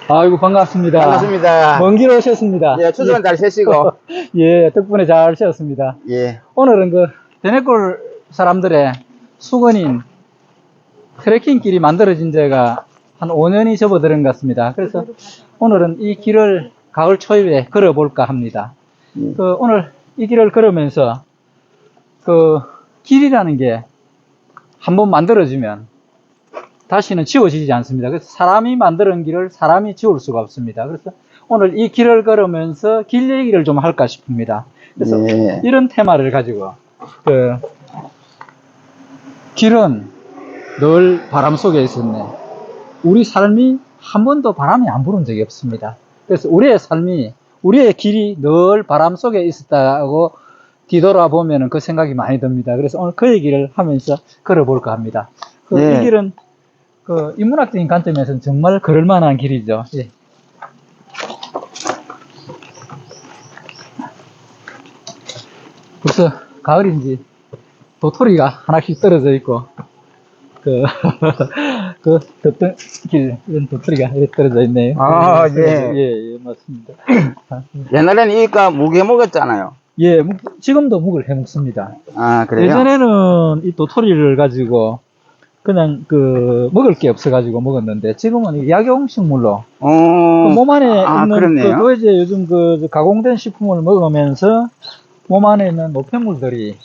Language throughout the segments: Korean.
아이고, 반갑습니다. 반갑습니다. 먼 길 오셨습니다. 예, 추수는 잘 쉬시고. 예, 덕분에 잘 쉬었습니다. 예. 오늘은 그, 대내골 사람들의 수건인 트레킹 길이 만들어진 지가 한 5년이 접어드는 것 같습니다. 그래서 오늘은 이 길을 가을 초입에 걸어볼까 합니다. 오늘 이 길을 걸으면서 그 길이라는 게 한번 만들어지면 다시는 지워지지 않습니다. 그래서 사람이 만드는 길을 사람이 지울 수가 없습니다. 그래서 오늘 이 길을 걸으면서 길 얘기를 좀 할까 싶습니다. 그래서 이런 테마를 가지고 그 길은 늘 바람 속에 있었네. 우리 삶이 한 번도 바람이 안 부는 적이 없습니다. 그래서 우리의 삶이, 우리의 길이 늘 바람 속에 있었다고 뒤돌아보면 그 생각이 많이 듭니다. 그래서 오늘 그 얘기를 하면서 걸어볼까 합니다. 이 길은 그 인문학적인 관점에서는 정말 걸을 만한 길이죠. 예. 벌써 가을인지 도토리가 하나씩 떨어져 있고 그 덥던 길 이런 도토리가 이렇게 떨어져 있네요. 아, 예, 맞습니다. 옛날에는 이가 무게 먹었잖아요. 예, 지금도 묵을 해 먹습니다. 아, 그래요? 예전에는 이 도토리를 가지고 그냥 그 먹을 게 없어가지고 먹었는데 지금은 약용식물로 그 몸 안에 있는 그 이제 요즘 그 가공된 식품을 먹으면서 몸 안에 있는 노폐물들이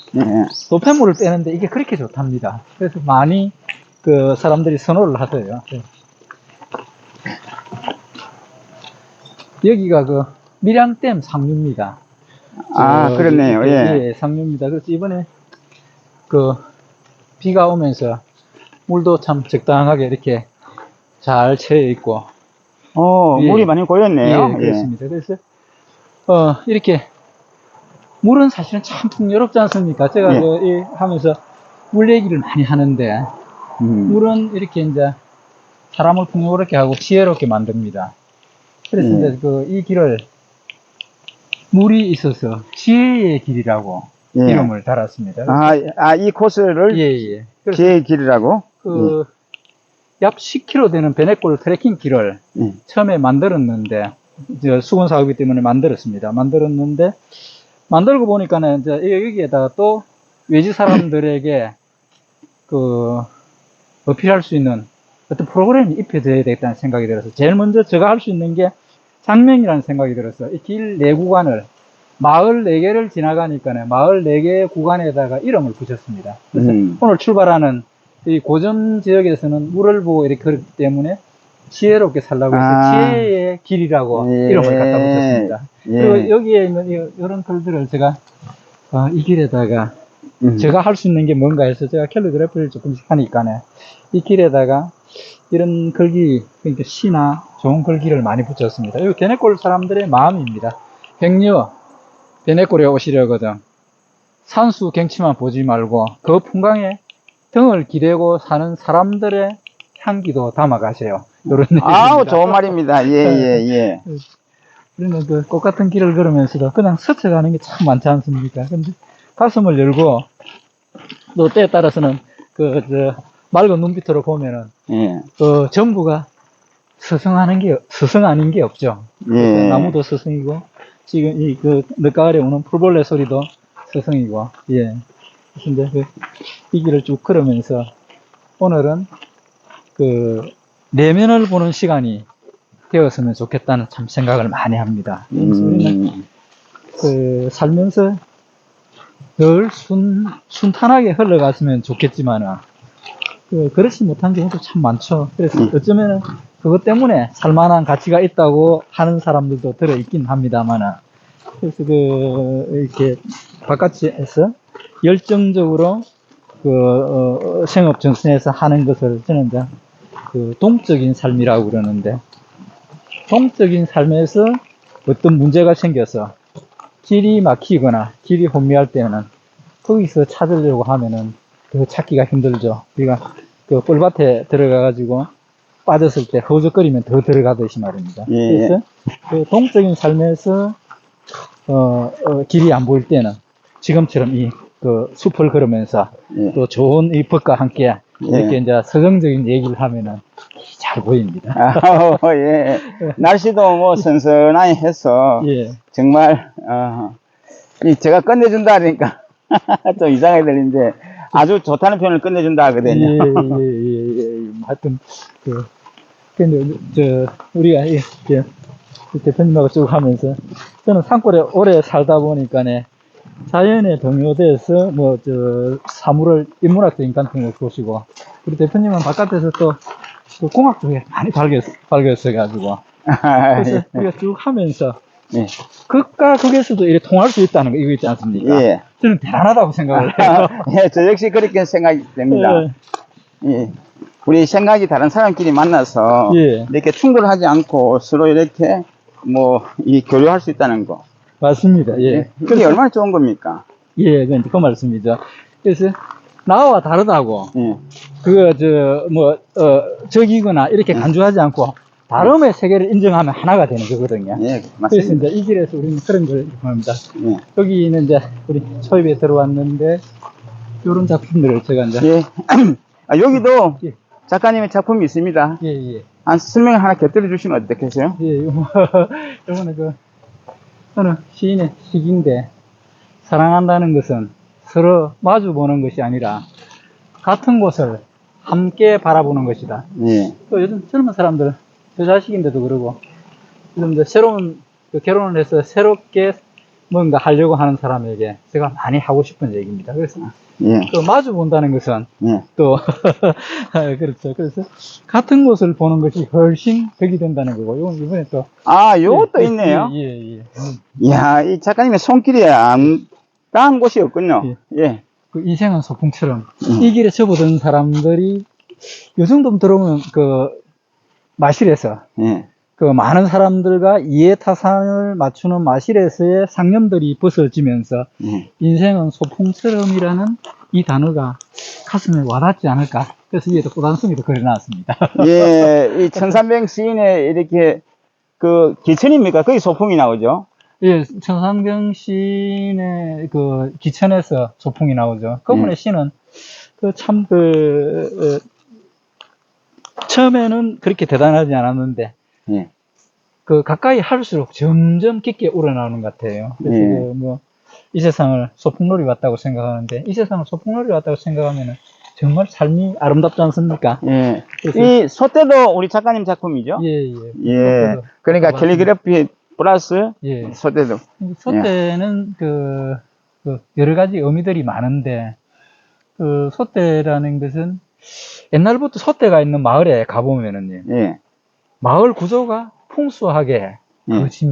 노폐물을 빼는데 이게 그렇게 좋답니다. 그래서 많이 그 사람들이 선호를 하세요. 네. 여기가 그 밀양댐 상류입니다. 아, 그렇네요. 예, 상류입니다. 그래서 이번에 그 비가 오면서 물도 참 적당하게 이렇게 잘 채여 있고. 물이 많이 고였네요. 예, 그렇습니다. 그래서 이렇게 물은 사실은 참 풍요롭지 않습니까? 제가 하면서 물 얘기를 많이 하는데 물은 이렇게 이제 사람을 풍요롭게 하고 지혜롭게 만듭니다. 그래서 이제 이 길을 물이 있어서 지혜의 길이라고 이름을 달았습니다. 이 코스를 지혜의 길이라고? 약 10km 되는 베네골 트레킹 길을 처음에 만들었는데, 수건 사업이기 때문에 만들었습니다. 만들고 보니까는 이제 여기에다가 또 외지 사람들에게 어필할 수 있는 어떤 프로그램이 입혀져야 되겠다는 생각이 들어서 제일 먼저 제가 할 수 있는 게 장명이라는 생각이 들어서 이 길 4구간을 마을 4개를 지나가니까 마을 4개의 구간에다가 이름을 붙였습니다. 그래서 오늘 출발하는 이 고점 지역에서는 물을 보고 이렇게 걸었기 때문에 지혜롭게 살라고 해서 지혜의 길이라고 이름을 갖다 붙였습니다. 그리고 여기에 있는 이런 글들을 제가 이 길에다가 제가 할 수 있는 게 뭔가 해서 제가 캘리그래피를 조금씩 하니까 이 길에다가 이런 글귀, 그러니까 시나 좋은 글귀를 많이 붙였습니다. 이 베네골 사람들의 마음입니다. 백녀 베네골에 오시려거든 산수 경치만 보지 말고 그 풍광에 등을 기대고 사는 사람들의 향기도 담아가세요. 이런 아우, 좋은 말입니다. 예. 우리는 그 꽃 같은 길을 걸으면서도 그냥 스쳐가는 게 참 많지 않습니까? 근데 가슴을 열고 또 때에 따라서는 맑은 눈빛으로 보면은 전부가 스승 아닌 게 없죠. 나무도 스승이고 지금 늦가을에 오는 풀벌레 소리도 스승이고 근데 이 길을 쭉 걸으면서 오늘은 내면을 보는 시간이 되었으면 좋겠다는 참 생각을 많이 합니다. 그래서 우리는 살면서 늘 순탄하게 흘러갔으면 좋겠지만은 그렇지 못한 경우도 참 많죠. 그래서 어쩌면은 그것 때문에 살만한 가치가 있다고 하는 사람들도 들어있긴 합니다만은 그래서 이렇게 바깥에서 열정적으로 생업정신에서 하는 것을 저는 이제 동적인 삶이라고 그러는데, 동적인 삶에서 어떤 문제가 생겨서 길이 막히거나 길이 혼미할 때는 거기서 찾으려고 하면은 찾기가 힘들죠. 우리가 뻘밭에 들어가가지고 빠졌을 때 허우적거리면 더 들어가듯이 말입니다. 그래서 동적인 삶에서 길이 안 보일 때는 지금처럼 숲을 걸으면서 또 좋은 이 법과 함께 이렇게 이제 서정적인 얘기를 하면은 잘 보입니다. 예. 날씨도 뭐 선선하게 해서 예. 정말 제가 끝내준다 하니까 좀 이상하게 들리는데 아주 좋다는 표현을 끝내준다 하거든요. 예. 하여튼 근데 우리가 대표님하고 쭉 하면서 저는 산골에 오래 살다 보니까네 자연에 동요돼서 사물을 인문학적인 관점으로 보시고 우리 대표님은 바깥에서 또 공학 쪽에 많이 발견했어가지고 그래서 우리가 쭉 하면서 예. 극과 극에서도 이렇게 통할 수 있다는 거 이거 있지 않습니까? 예. 저는 대단하다고 생각을 해요. 예, 저 역시 그렇게 생각이 됩니다. 예. 우리 생각이 다른 사람끼리 만나서 예. 이렇게 충돌하지 않고 서로 이렇게 교류할 수 있다는 거. 맞습니다. 예. 그게 얼마나 좋은 겁니까? 예, 그 말씀이죠. 그래서 나와 다르다고 예. 적이거나 이렇게 간주하지 않고 다름의 세계를 인정하면 하나가 되는 거거든요. 예, 그래서 맞습니다. 이제 이 길에서 우리는 그런 걸 합니다. 예. 여기는 이제 우리 초입에 들어왔는데 이런 작품들을 제가 이제 예. 여기도 예. 작가님의 작품이 있습니다. 예. 한 설명 하나 곁들여 주시면 어떻겠어요? 예, 이거는 어느 시인의 시기인데 사랑한다는 것은 서로 마주 보는 것이 아니라 같은 곳을 함께 바라보는 것이다. 예. 또 요즘 젊은 사람들, 저 자식인데도 그러고, 요즘 이제 새로운, 결혼을 해서 새롭게 뭔가 하려고 하는 사람에게 제가 많이 하고 싶은 얘기입니다. 그래서, 예. 또 마주 본다는 것은, 예. 또, 그렇죠. 그래서, 같은 곳을 보는 것이 훨씬 덕이 된다는 거고, 이번에 또. 요것도 있네요. 예. 이야, 이 작가님의 손길이 안 닿은 곳이 없군요. 예. 그 인생은 소풍처럼, 이 길에 접어든 사람들이, 요 정도 들어오면, 마실에서, 예. 많은 사람들과 이해타산을 맞추는 마실에서의 상념들이 벗어지면서 인생은 소풍처럼이라는 이 단어가 가슴에 와닿지 않을까. 그래서 위에도 꽃단송이도 그려놨습니다. 예, 이 천산병 시인의 이렇게 기천입니까? 거기 소풍이 나오죠? 예, 천산병 시인의 기천에서 소풍이 나오죠. 그분의 시는 처음에는 그렇게 대단하지 않았는데 예. 가까이 할수록 점점 깊게 우러나오는 것 같아요. 그래서 이 세상을 소풍놀이 왔다고 생각하는데, 이 세상을 소풍놀이 왔다고 생각하면은 정말 삶이 아름답지 않습니까? 예. 이 소떼도 우리 작가님 작품이죠? 예. 그러니까 캘리그래피 플러스 예. 소떼도. 소떼는 여러 가지 의미들이 많은데, 소떼라는 것은 옛날부터 소떼가 있는 마을에 가보면은, 예. 마을 구조가 풍수하게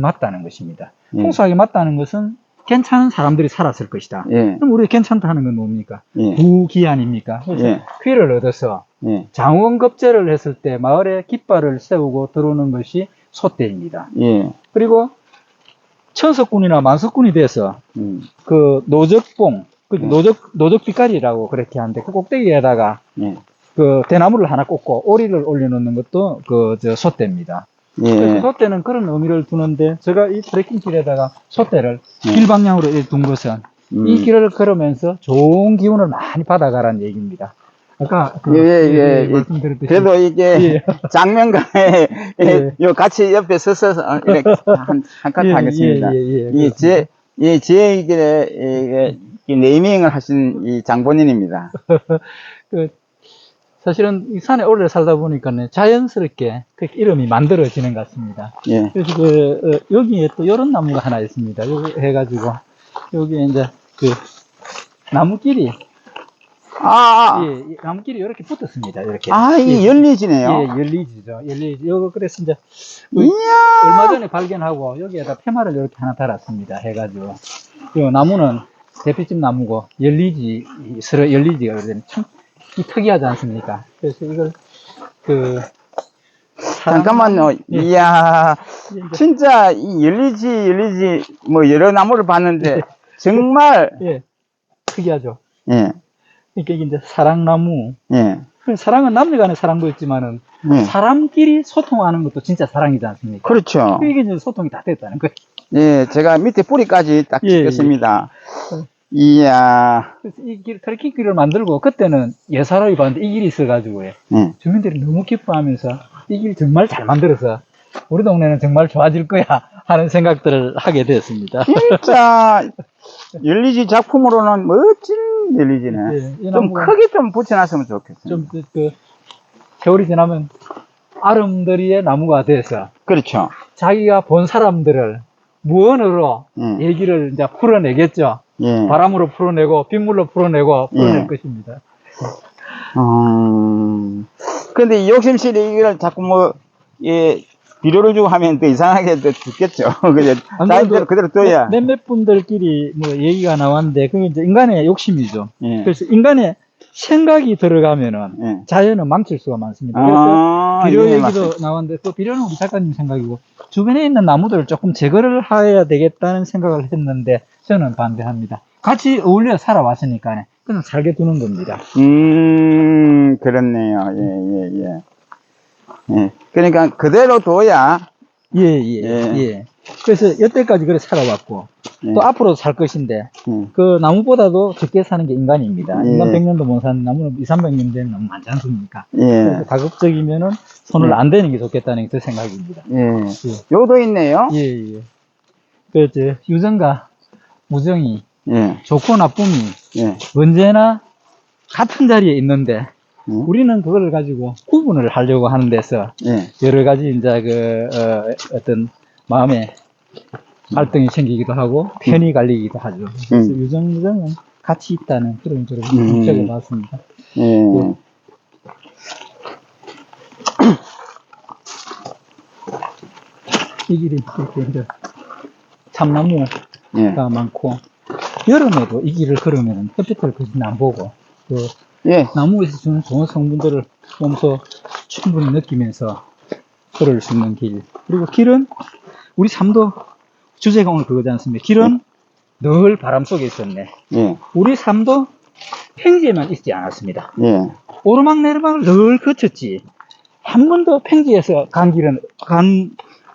맞다는 것입니다. 예. 풍수하게 맞다는 것은 괜찮은 사람들이 살았을 것이다. 예. 그럼 우리가 괜찮다는 건 뭡니까? 예. 부귀 아닙니까? 그래서 예. 귀를 얻어서 예. 장원급제를 했을 때 마을에 깃발을 세우고 들어오는 것이 소떼입니다. 예. 그리고 천석군이나 만석군이 돼서 노적봉, 노적빛깔이라고 그렇게 하는데 그 꼭대기에다가 예. 대나무를 하나 꽂고 오리를 올려놓는 것도 소떼입니다. 예. 그래서 소떼는 그런 의미를 두는데, 제가 이 트레킹 길에다가 소떼를 길 방향으로 둔 것은 이 길을 걸으면서 좋은 기운을 많이 받아가라는 얘기입니다. 아까 말씀드렸듯이. 그래도 이게 장면가에 같이 옆에 서서 이렇게 한 칸 하겠습니다. 제 네이밍을 하신 이 장본인입니다. 사실은 이 산에 오래 살다 보니까 자연스럽게 그렇게 이름이 만들어지는 것 같습니다. 예. 그래서 여기에 또 이런 나무가 하나 있습니다. 여기 해가지고 여기에 이제 나무끼리 예, 나무끼리 이렇게 붙었습니다. 이렇게. 이 열리지네요. 예, 열리지죠. 요거 그래서 이제 얼마 전에 발견하고 여기에다 폐마를 이렇게 하나 달았습니다. 해가지고 이 나무는 대피집 나무고 서로 열리지가 그러더니 참 특이하지 않습니까? 그래서 이걸 잠깐만요. 이야, 진짜 이 열리지 여러 나무를 봤는데 정말 특이하죠. 예. 그러니까 이게 이제 사랑나무. 예. 사랑은 남녀간의 사랑도 있지만은 사람끼리 소통하는 것도 진짜 사랑이지 않습니까? 그렇죠. 이게 이제 소통이 다 됐다는 거예요. 예, 제가 밑에 뿌리까지 딱 찍었습니다. 이야. 그래서 이 길, 트레킹길을 만들고, 그때는 예사로이 봤는데 이 길이 있어가지고, 예. 주민들이 너무 기뻐하면서, 이 길 정말 잘 만들어서, 우리 동네는 정말 좋아질 거야, 하는 생각들을 하게 되었습니다. 진짜, 열리지 작품으로는 멋진 열리지네. 예, 이 좀 나무가 크게 좀 붙여놨으면 좋겠어요. 좀, 세월이 지나면, 아름드리의 나무가 돼서, 그렇죠. 자기가 본 사람들을 무언으로 예. 얘기를 이제 풀어내겠죠. 예. 바람으로 풀어내고, 빗물로 풀어내고, 풀어낼 예. 것입니다. 근데 이 욕심실이 이걸 자꾸 뭐, 예, 비료를 주고 하면 더 이상하게 또 죽겠죠. 그죠? 나이대로 그대로 둬야. 몇몇 분들끼리 뭐 얘기가 나왔는데, 그게 이제 인간의 욕심이죠. 예. 그래서 인간의 생각이 들어가면은 예. 자연은 망칠 수가 많습니다. 그래서 비료 예, 얘기도 맞습니다. 나왔는데, 또 비료는 우리 작가님 생각이고, 주변에 있는 나무들을 조금 제거를 해야 되겠다는 생각을 했는데, 저는 반대합니다. 같이 어울려 살아왔으니까, 그냥 살게 두는 겁니다. 그렇네요. 예, 예, 예. 예. 그러니까 그대로 둬야, 예, 예, 예. 예. 그래서 여태까지 그래 살아왔고, 예. 또 앞으로도 살 것인데, 예. 그 나무보다도 적게 사는 게 인간입니다. 예. 인간 100년도 못 사는 나무는 2, 300년 되는 나무 많지 않습니까? 그래서 예. 가급적이면은 손을 예. 안 대는 게 좋겠다는 게 제 생각입니다. 예. 요도 있네요. 예, 예. 그, 유전과 무정이, 예. 좋고 나쁨이 예. 언제나 같은 자리에 있는데, 예. 우리는 그걸 가지고 구분을 하려고 하는 데서 예. 여러 가지 이제 어떤 마음의 갈등이 생기기도 하고 편이 갈리기도 하죠. 그래서 유정무정은 같이 있다는 그런 쪽으로 적어봤습니다. 예. 이 길이 이렇게 이제 참나무가 예. 많고, 여름에도 이 길을 걸으면 햇빛을 거진 안 보고, 그 예. 나무에서 주는 좋은 성분들을 몸소 충분히 느끼면서 걸을 수 있는 길. 그리고 길은 우리 삶도 주제가 오늘 그거지 않습니까? 길은 늘 바람 속에 있었네. 예. 우리 삶도 평지에만 있지 않았습니다. 예. 오르막내리막을 늘 거쳤지. 한 번도 평지에서 간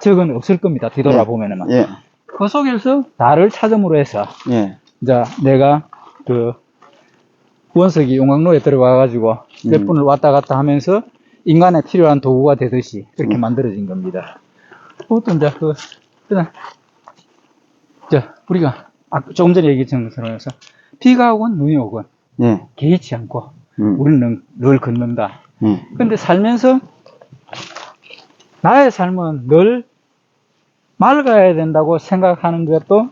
적은 없을 겁니다. 뒤돌아보면은. 예. 그 속에서 나를 찾음으로 해서, 예. 이제 내가 구원석이 용광로에 들어가가지고 몇 분을 왔다 갔다 하면서 인간에 필요한 도구가 되듯이 그렇게 만들어진 겁니다. 그것도 이제 그냥, 우리가 조금 전에 얘기했던 것처럼 해서 비가 오건 눈이 오건 예. 개의치 않고 우리는 늘 걷는다. 근데 살면서 나의 삶은 늘 맑아야 된다고 생각하는 것도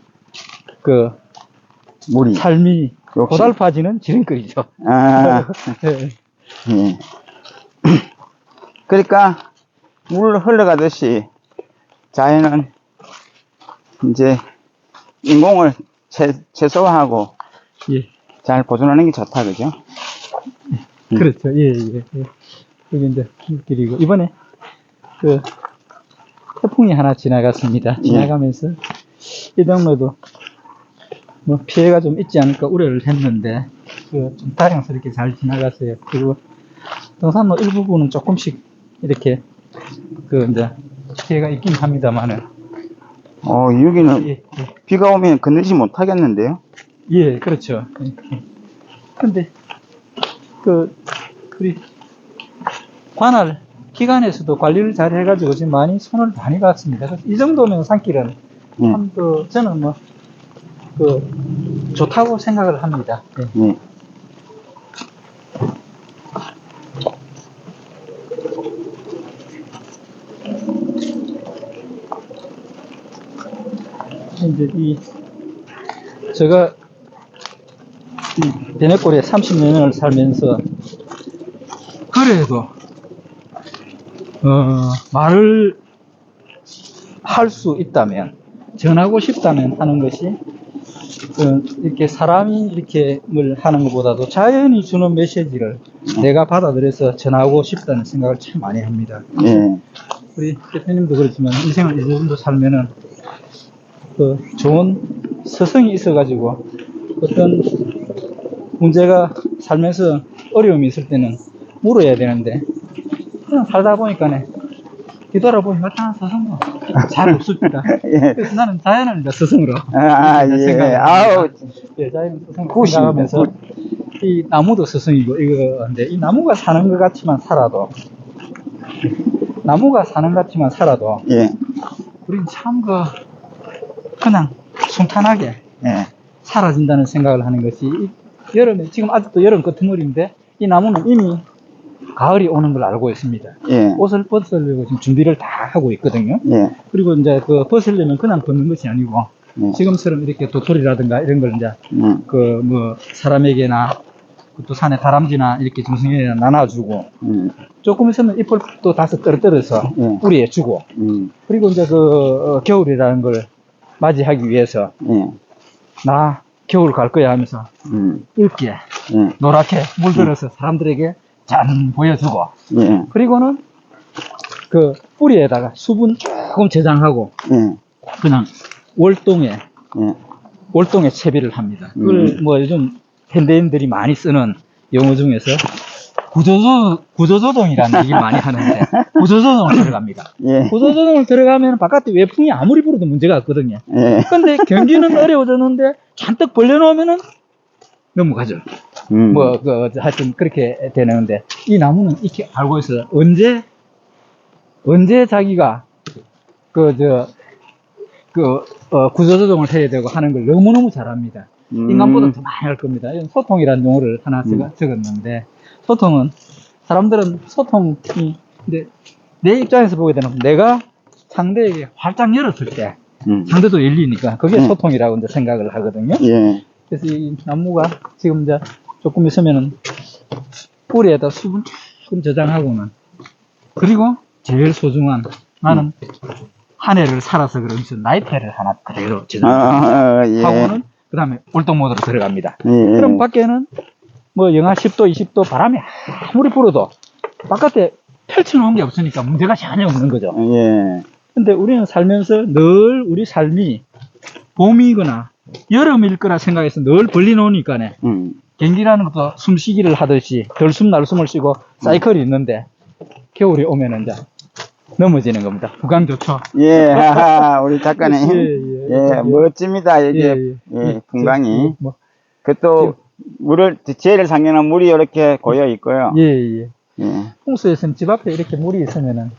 무리. 삶이 욕심. 고달파지는 지름길이죠. 아. 네. 예. 그러니까 물 흘러가듯이 자연은 이제 인공을 최소화하고 예. 잘 보존하는 게 좋다, 그죠? 그렇죠. 예, 예, 예. 여기 이제 길이고, 이번에 태풍이 하나 지나갔습니다. 지나가면서 이 동네도 뭐 피해가 좀 있지 않을까 우려를 했는데, 좀 다행스럽게 잘 지나갔어요. 그리고 등산로 일부분은 조금씩 이렇게 이제 피해가 있긴 합니다만은. 여기는 예, 비가 오면 건너지 못하겠는데요? 예, 그렇죠. 예. 근데 우리 관할 기관에서도 관리를 잘 해가지고 지금 손을 많이 봤습니다. 그래서 이 정도면 산길은 참 저는 뭐 좋다고 생각을 합니다. 예. 이제 제가 대내골에 30년을 살면서 그래도 말을 할 수 있다면, 전하고 싶다면 하는 것이 이렇게 사람이 이렇게 뭘 하는 것보다도 자연이 주는 메시지를 내가 받아들여서 전하고 싶다는 생각을 참 많이 합니다. 우리 대표님도 그렇지만 인생을 이 정도 살면은 좋은 서성이 있어가지고 어떤 문제가 살면서 어려움이 있을 때는 물어야 되는데, 그냥 살다 보니까 뒤돌아보면 나타난 스승은 잘 없습니다. 예. 그래서 나는 자연을 이제 스승으로 예. 생각을 아우, 합니다. 예, 자연을 스승으로 굿입니다. 생각하면서 이 나무도 스승이고 이거 근데 이 나무가 사는 것 같지만 살아도 나무가 사는 것 같지만 살아도 예. 우리는 참 그냥 순탄하게 예. 사라진다는 생각을 하는 것이 이 여름에 지금 아직도 여름 끄트머리인데 이 나무는 이미 가을이 오는 걸 알고 있습니다. 예. 옷을 벗으려고 지금 준비를 다 하고 있거든요. 예. 그리고 이제 그 벗으려면 그냥 벗는 것이 아니고 예. 지금처럼 이렇게 도토리라든가 이런 걸 이제 음. 그 뭐 사람에게나 또 산에 다람쥐나 이렇게 짐승에나 나눠주고 조금 있으면 잎을 또 다섯 떨어뜨려서 예. 뿌리에 주고 그리고 이제 겨울이라는 걸 맞이하기 위해서 예. 나 겨울 갈 거야 하면서 붉게 예. 노랗게 물들어서 사람들에게 짠 보여주고 예. 그리고는 그 뿌리에다가 수분 조금 저장하고 예. 그냥 월동에 예. 채비를 합니다. 그걸 뭐 요즘 현대인들이 많이 쓰는 용어 중에서 구조조정이라는 얘기를 많이 하는데 구조조정을 들어갑니다. 예. 구조조정을 들어가면 바깥에 외풍이 아무리 불어도 문제가 없거든요. 예. 근데 경기는 어려워졌는데 잔뜩 벌려놓으면은 넘어가죠. 하여튼 그렇게 되는데 이 나무는 이렇게 알고 있어요. 언제 자기가 구조조정을 해야 되고 하는 걸 너무너무 잘합니다. 인간보다 더 많이 할 겁니다. 이건 소통이라는 용어를 하나 적었는데, 소통은, 사람들은 소통이, 근데 내 입장에서 보게 되면 내가 상대에게 활짝 열었을 때, 상대도 열리니까, 그게 소통이라고 이제 생각을 하거든요. 예. 그래서 이 나무가 지금 이제 조금 있으면은 뿌리에다 수분 조금 저장하고는, 그리고 제일 소중한, 나는 한 해를 살아서 그런지 나이테를 하나 그대로 저장하고는, 예. 그 다음에 월동 모드로 들어갑니다. 예. 그럼 밖에는 뭐 영하 10도, 20도 바람이 아무리 불어도 바깥에 펼쳐놓은 게 없으니까 문제가 전혀 없는 거죠. 예. 근데 우리는 살면서 늘 우리 삶이 봄이거나 여름일 거라 생각해서 늘 벌려놓으니까네. 경기라는 것도 숨쉬기를 하듯이 들숨 날숨을 쉬고 사이클이 있는데 겨울이 오면은 이제 넘어지는 겁니다. 구강조초. 예, 하하, 우리 작가님. 예, 멋집니다. 이게, 풍광이. 그또 물을, 제일 상연한 물이 이렇게 고여 있고요. 예. 홍수에서는 집 앞에 이렇게 물이 있으면은,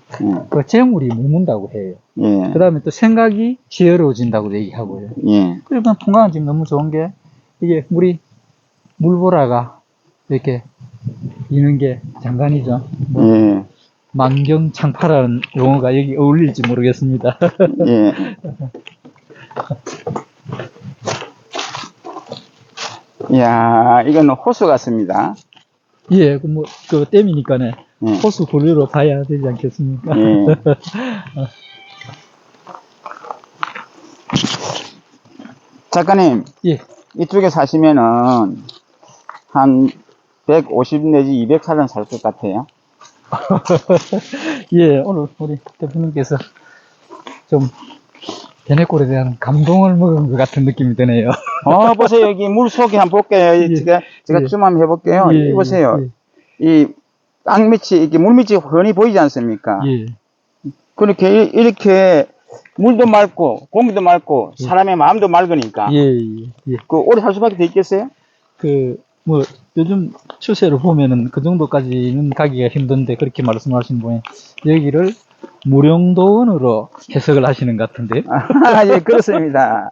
그 재물이 머문다고 해요. 예. 그 다음에 또 생각이 지혜로워진다고 얘기하고요. 예. 그리고 풍광은 지금 너무 좋은 게, 이게 물보라가 이렇게 이는 게 장관이죠. 예. 만경창파라는 용어가 여기 어울릴지 모르겠습니다. 예. 이야, 이건 호수 같습니다. 예, 그 댐이니까네. 예. 호수 분류로 봐야 되지 않겠습니까? 예. 작가님. 예. 이쪽에 사시면은, 한 150 내지 200살은 살 것 같아요. 예, 오늘 우리 대표님께서 좀 대내골에 대한 감동을 먹은 것 같은 느낌이 드네요. 보세요. 여기 물 속에 한번 볼게요. 예. 제가 예. 좀 한번 해볼게요. 예. 보세요. 예. 이 땅 밑이, 이게 물 밑이 훤히 보이지 않습니까? 예. 그렇게, 이렇게 물도 맑고, 공기도 맑고, 사람의 마음도 맑으니까. 예. 오래 살 수밖에 더 있겠어요? 요즘 추세로 보면은 그 정도까지는 가기가 힘든데 그렇게 말씀하신 분이 여기를 무령도원으로 해석을 하시는 것 같은데요. 예, 그렇습니다.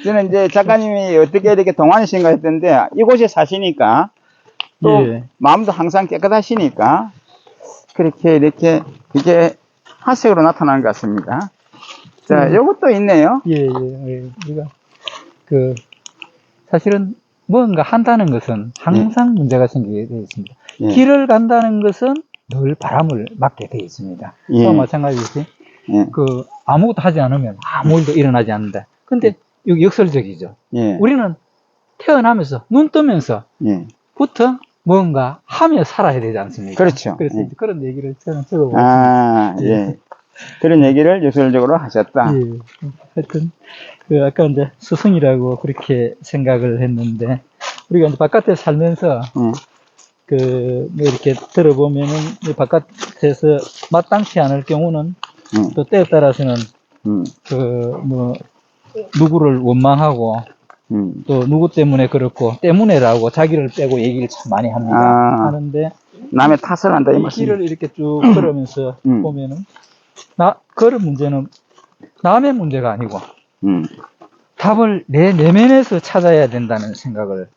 저는 이제 작가님이 어떻게 이렇게 동안이신가 했던데, 이곳에 사시니까, 또, 예. 마음도 항상 깨끗하시니까, 이렇게, 이게 화색으로 나타나는 것 같습니다. 자, 요것도 있네요. 예. 우리가, 사실은 뭔가 한다는 것은 항상 문제가 생기게 되어 있습니다. 예. 길을 간다는 것은 늘 바람을 맞게 되어 있습니다. 예. 또 마찬가지지. 예. 아무것도 하지 않으면 아무 일도 일어나지 않는다. 근데 여기 역설적이죠. 예. 우리는 태어나면서 눈 뜨면서 예. 부터 뭔가 하며 살아야 되지 않습니까? 그렇죠. 그래서 예. 그런 얘기를 저는 적어봤습니다. 예. 그런 얘기를 역설적으로 하셨다. 예. 하여튼, 아까 이제 스승이라고 그렇게 생각을 했는데, 우리가 이제 바깥에 살면서, 뭐 이렇게 들어보면은, 이 바깥에서 마땅치 않을 경우는, 또 때에 따라서는, 뭐, 누구를 원망하고, 또 누구 때문에 그렇고, 때문에라고 자기를 빼고 얘기를 참 많이 합니다. 하는데, 남의 탓을 한다, 이 이 말씀. 길을 이렇게 쭉 걸으면서 보면은, 그런 문제는 남의 문제가 아니고, 답을 내 내면에서 찾아야 된다는 생각을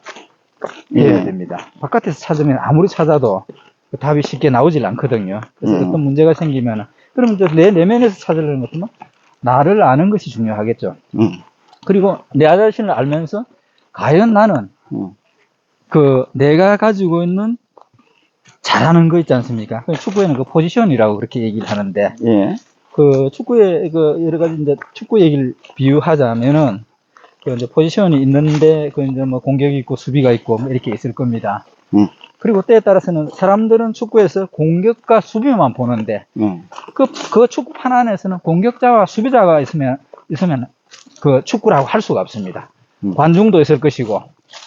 해야 됩니다. 바깥에서 찾으면 아무리 찾아도 그 답이 쉽게 나오질 않거든요. 그래서 어떤 문제가 생기면, 그러면 내 내면에서 찾으려는 것도 나를 아는 것이 중요하겠죠. 그리고 내 자신을 알면서, 과연 나는, 내가 가지고 있는 잘하는 거 있지 않습니까? 축구에는 그 포지션이라고 그렇게 얘기를 하는데, 그 축구에 그 여러 가지 이제 축구 얘기를 비유하자면은, 그 이제 포지션이 있는데, 그 이제 뭐 공격이 있고 수비가 있고 뭐 이렇게 있을 겁니다. 그리고 때에 따라서는 사람들은 축구에서 공격과 수비만 보는데, 그 축구판 안에서는 공격자와 수비자가 있으면 그 축구라고 할 수가 없습니다. 관중도 있을 것이고,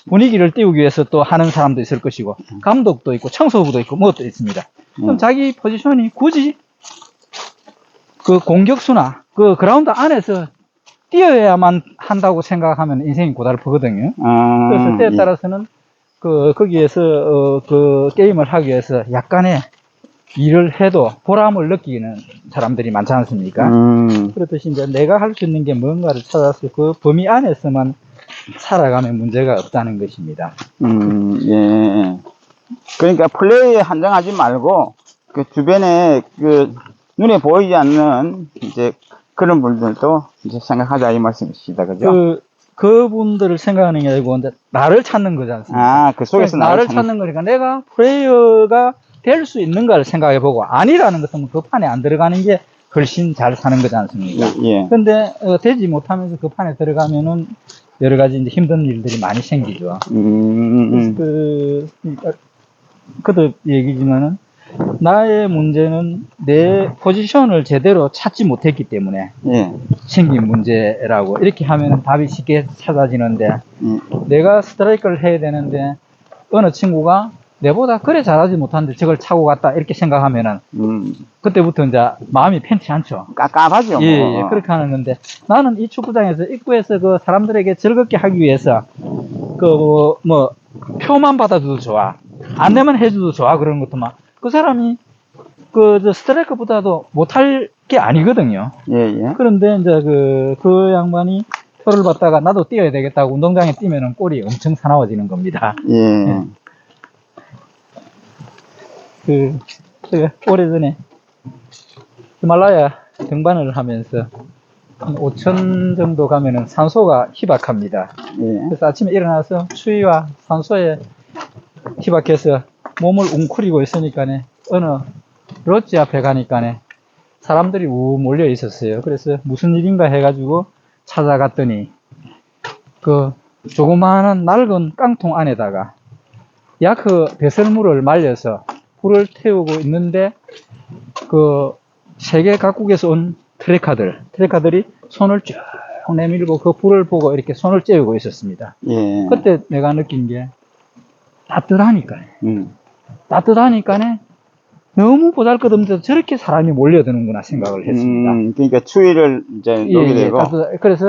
분위기를 띄우기 위해서 또 하는 사람도 있을 것이고, 감독도 있고, 청소부도 있고, 무엇도 있습니다. 그럼 자기 포지션이 굳이 그 공격수나 그 그라운드 안에서 뛰어야만 한다고 생각하면 인생이 고달프거든요. 그래서 때에 따라서는 거기에서 그 게임을 하기 위해서 약간의 일을 해도 보람을 느끼는 사람들이 많지 않습니까? 그렇듯이 이제 내가 할 수 있는 게 뭔가를 찾아서 그 범위 안에서만 살아가면 문제가 없다는 것입니다. 예. 그러니까 플레이에 한정하지 말고, 그 주변에 그 눈에 보이지 않는 이제 그런 분들도 이제 생각하자 이 말씀이시다, 그죠? 그분들을 생각하는 게 아니고, 이제 나를 찾는 거지 않습니까? 그 속에서 나를 찾는 거니까 내가 플레이어가 될 수 있는가를 생각해보고, 아니라는 것은 그 판에 안 들어가는 게 훨씬 잘 사는 거지 않습니까? 근데, 되지 못하면서 그 판에 들어가면은 여러 가지 이제 힘든 일들이 많이 생기죠. 그도 얘기지만은, 나의 문제는 내 포지션을 제대로 찾지 못했기 때문에 생긴 문제라고 이렇게 하면 답이 쉽게 찾아지는데, 내가 스트라이크를 해야 되는데 어느 친구가 내보다 그래 잘하지 못하는데 저걸 차고 갔다 이렇게 생각하면은 그때부터 이제 마음이 편치 않죠. 깝깝하죠. 예, 그렇게 하는 건데, 나는 이 축구장에서 입구에서 그 사람들에게 즐겁게 하기 위해서 뭐 표만 받아줘도 좋아, 안 되면 해줘도 좋아, 그런 것도 그 사람이 스트라이크보다도 못할 게 아니거든요. 그런데 이제 그 양반이 표를 받다가 나도 뛰어야 되겠다고 운동장에 뛰면은 골이 엄청 사나워지는 겁니다. 제가 오래전에 히말라야 등반을 하면서 한 5천 정도 가면은 산소가 희박합니다. 그래서 아침에 일어나서 추위와 산소에 희박해서 몸을 웅크리고 있으니까 어느 롯지 앞에 가니까 사람들이 우 몰려 있었어요. 그래서 무슨 일인가 해가지고 찾아갔더니 그 조그마한 낡은 깡통 안에다가 야크 배설물을 말려서 불을 태우고 있는데, 그 세계 각국에서 온 트레카들이 손을 쭉 내밀고 그 불을 보고 이렇게 손을 째우고 있었습니다. 그때 내가 느낀 게 따뜻하니까 너무 보잘것없는데 저렇게 사람이 몰려드는구나 생각을 했습니다. 그러니까 추위를 이제 녹게 되고. 그래서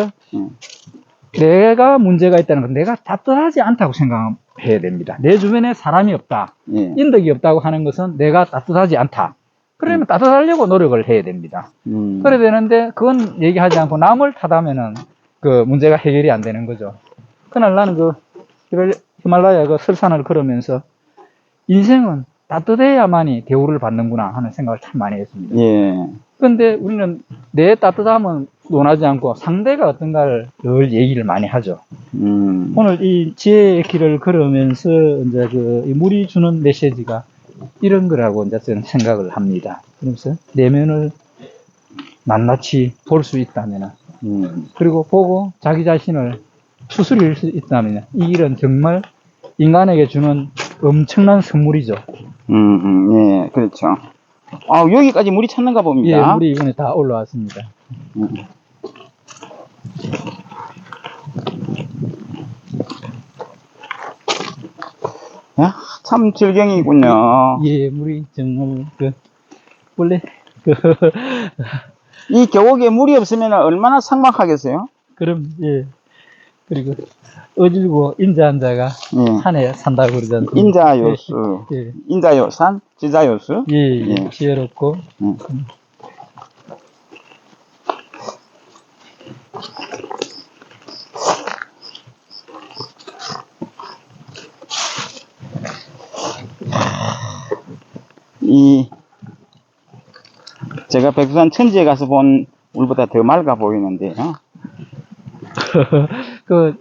내가 문제가 있다는 건 내가 따뜻하지 않다고 생각해야 됩니다. 내 주변에 사람이 없다, 인덕이 없다고 하는 것은 내가 따뜻하지 않다. 그러면 따뜻하려고 노력을 해야 됩니다. 그래야 되는데 그건 얘기하지 않고 남을 탓하면은 그 문제가 해결이 안 되는 거죠. 그날 나는 히말라야 그 설산을 걸으면서 인생은 따뜻해야만이 대우를 받는구나 하는 생각을 참 많이 했습니다. 그런데 우리는 내 따뜻함은 논하지 않고 상대가 어떤가를 늘 얘기를 많이 하죠. 오늘 이 지혜의 길을 걸으면서 이제 이 물이 주는 메시지가 이런 거라고 이제 저는 생각을 합니다. 그러면서 내면을 낱낱이 볼 수 있다면, 그리고 보고 자기 자신을 추스릴 수 있다면, 이 길은 정말 인간에게 주는 엄청난 선물이죠. 그렇죠. 여기까지 물이 찼는가 봅니다. 예, 물이 이번에 다 올라왔습니다. 야, 참 질경이군요. 예, 물이 정말, 원래, 그, 이 계곡에 물이 없으면 얼마나 삭막하겠어요? 그럼, 예. 그리고, 어질고 인자한자가 예. 산에 산다고 그러지 않습니까? 인자요수, 예, 인자요산, 지자요수. 예, 예, 예. 지혜롭고, 제가 백두산 천지에 가서 본 물보다 더 맑아 보이는데요. 그러니까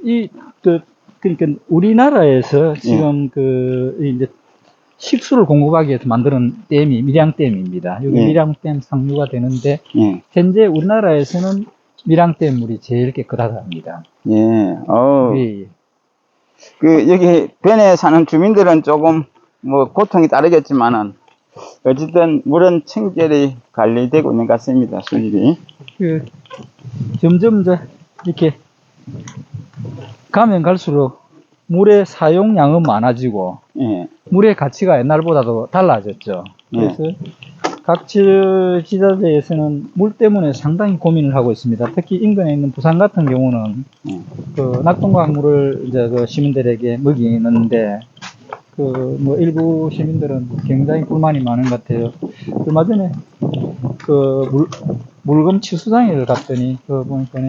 우리나라에서 지금 이제 식수를 공급하기 위해서 만드는 댐이 밀양댐입니다. 여기 예. 밀양댐 상류가 되는데, 예. 현재 우리나라에서는 밀양댐 물이 제일 깨끗하다 합니다. 예. 예, 예. 여기 변에 사는 주민들은 조금 뭐 고통이 따르겠지만은 어쨌든 물은 청결히 관리되고 있는 것 같습니다. 수질이. 점점 이렇게 가면 갈수록 물의 사용량은 많아지고 예. 물의 가치가 옛날보다도 달라졌죠. 그래서 각 지자체에서는 물 때문에 상당히 고민을 하고 있습니다. 특히 인근에 있는 부산 같은 경우는 낙동강물을 이제 시민들에게 먹이는데 뭐 일부 시민들은 굉장히 불만이 많은 것 같아요. 얼마 전에 물금 치수장애를 갔더니 보니까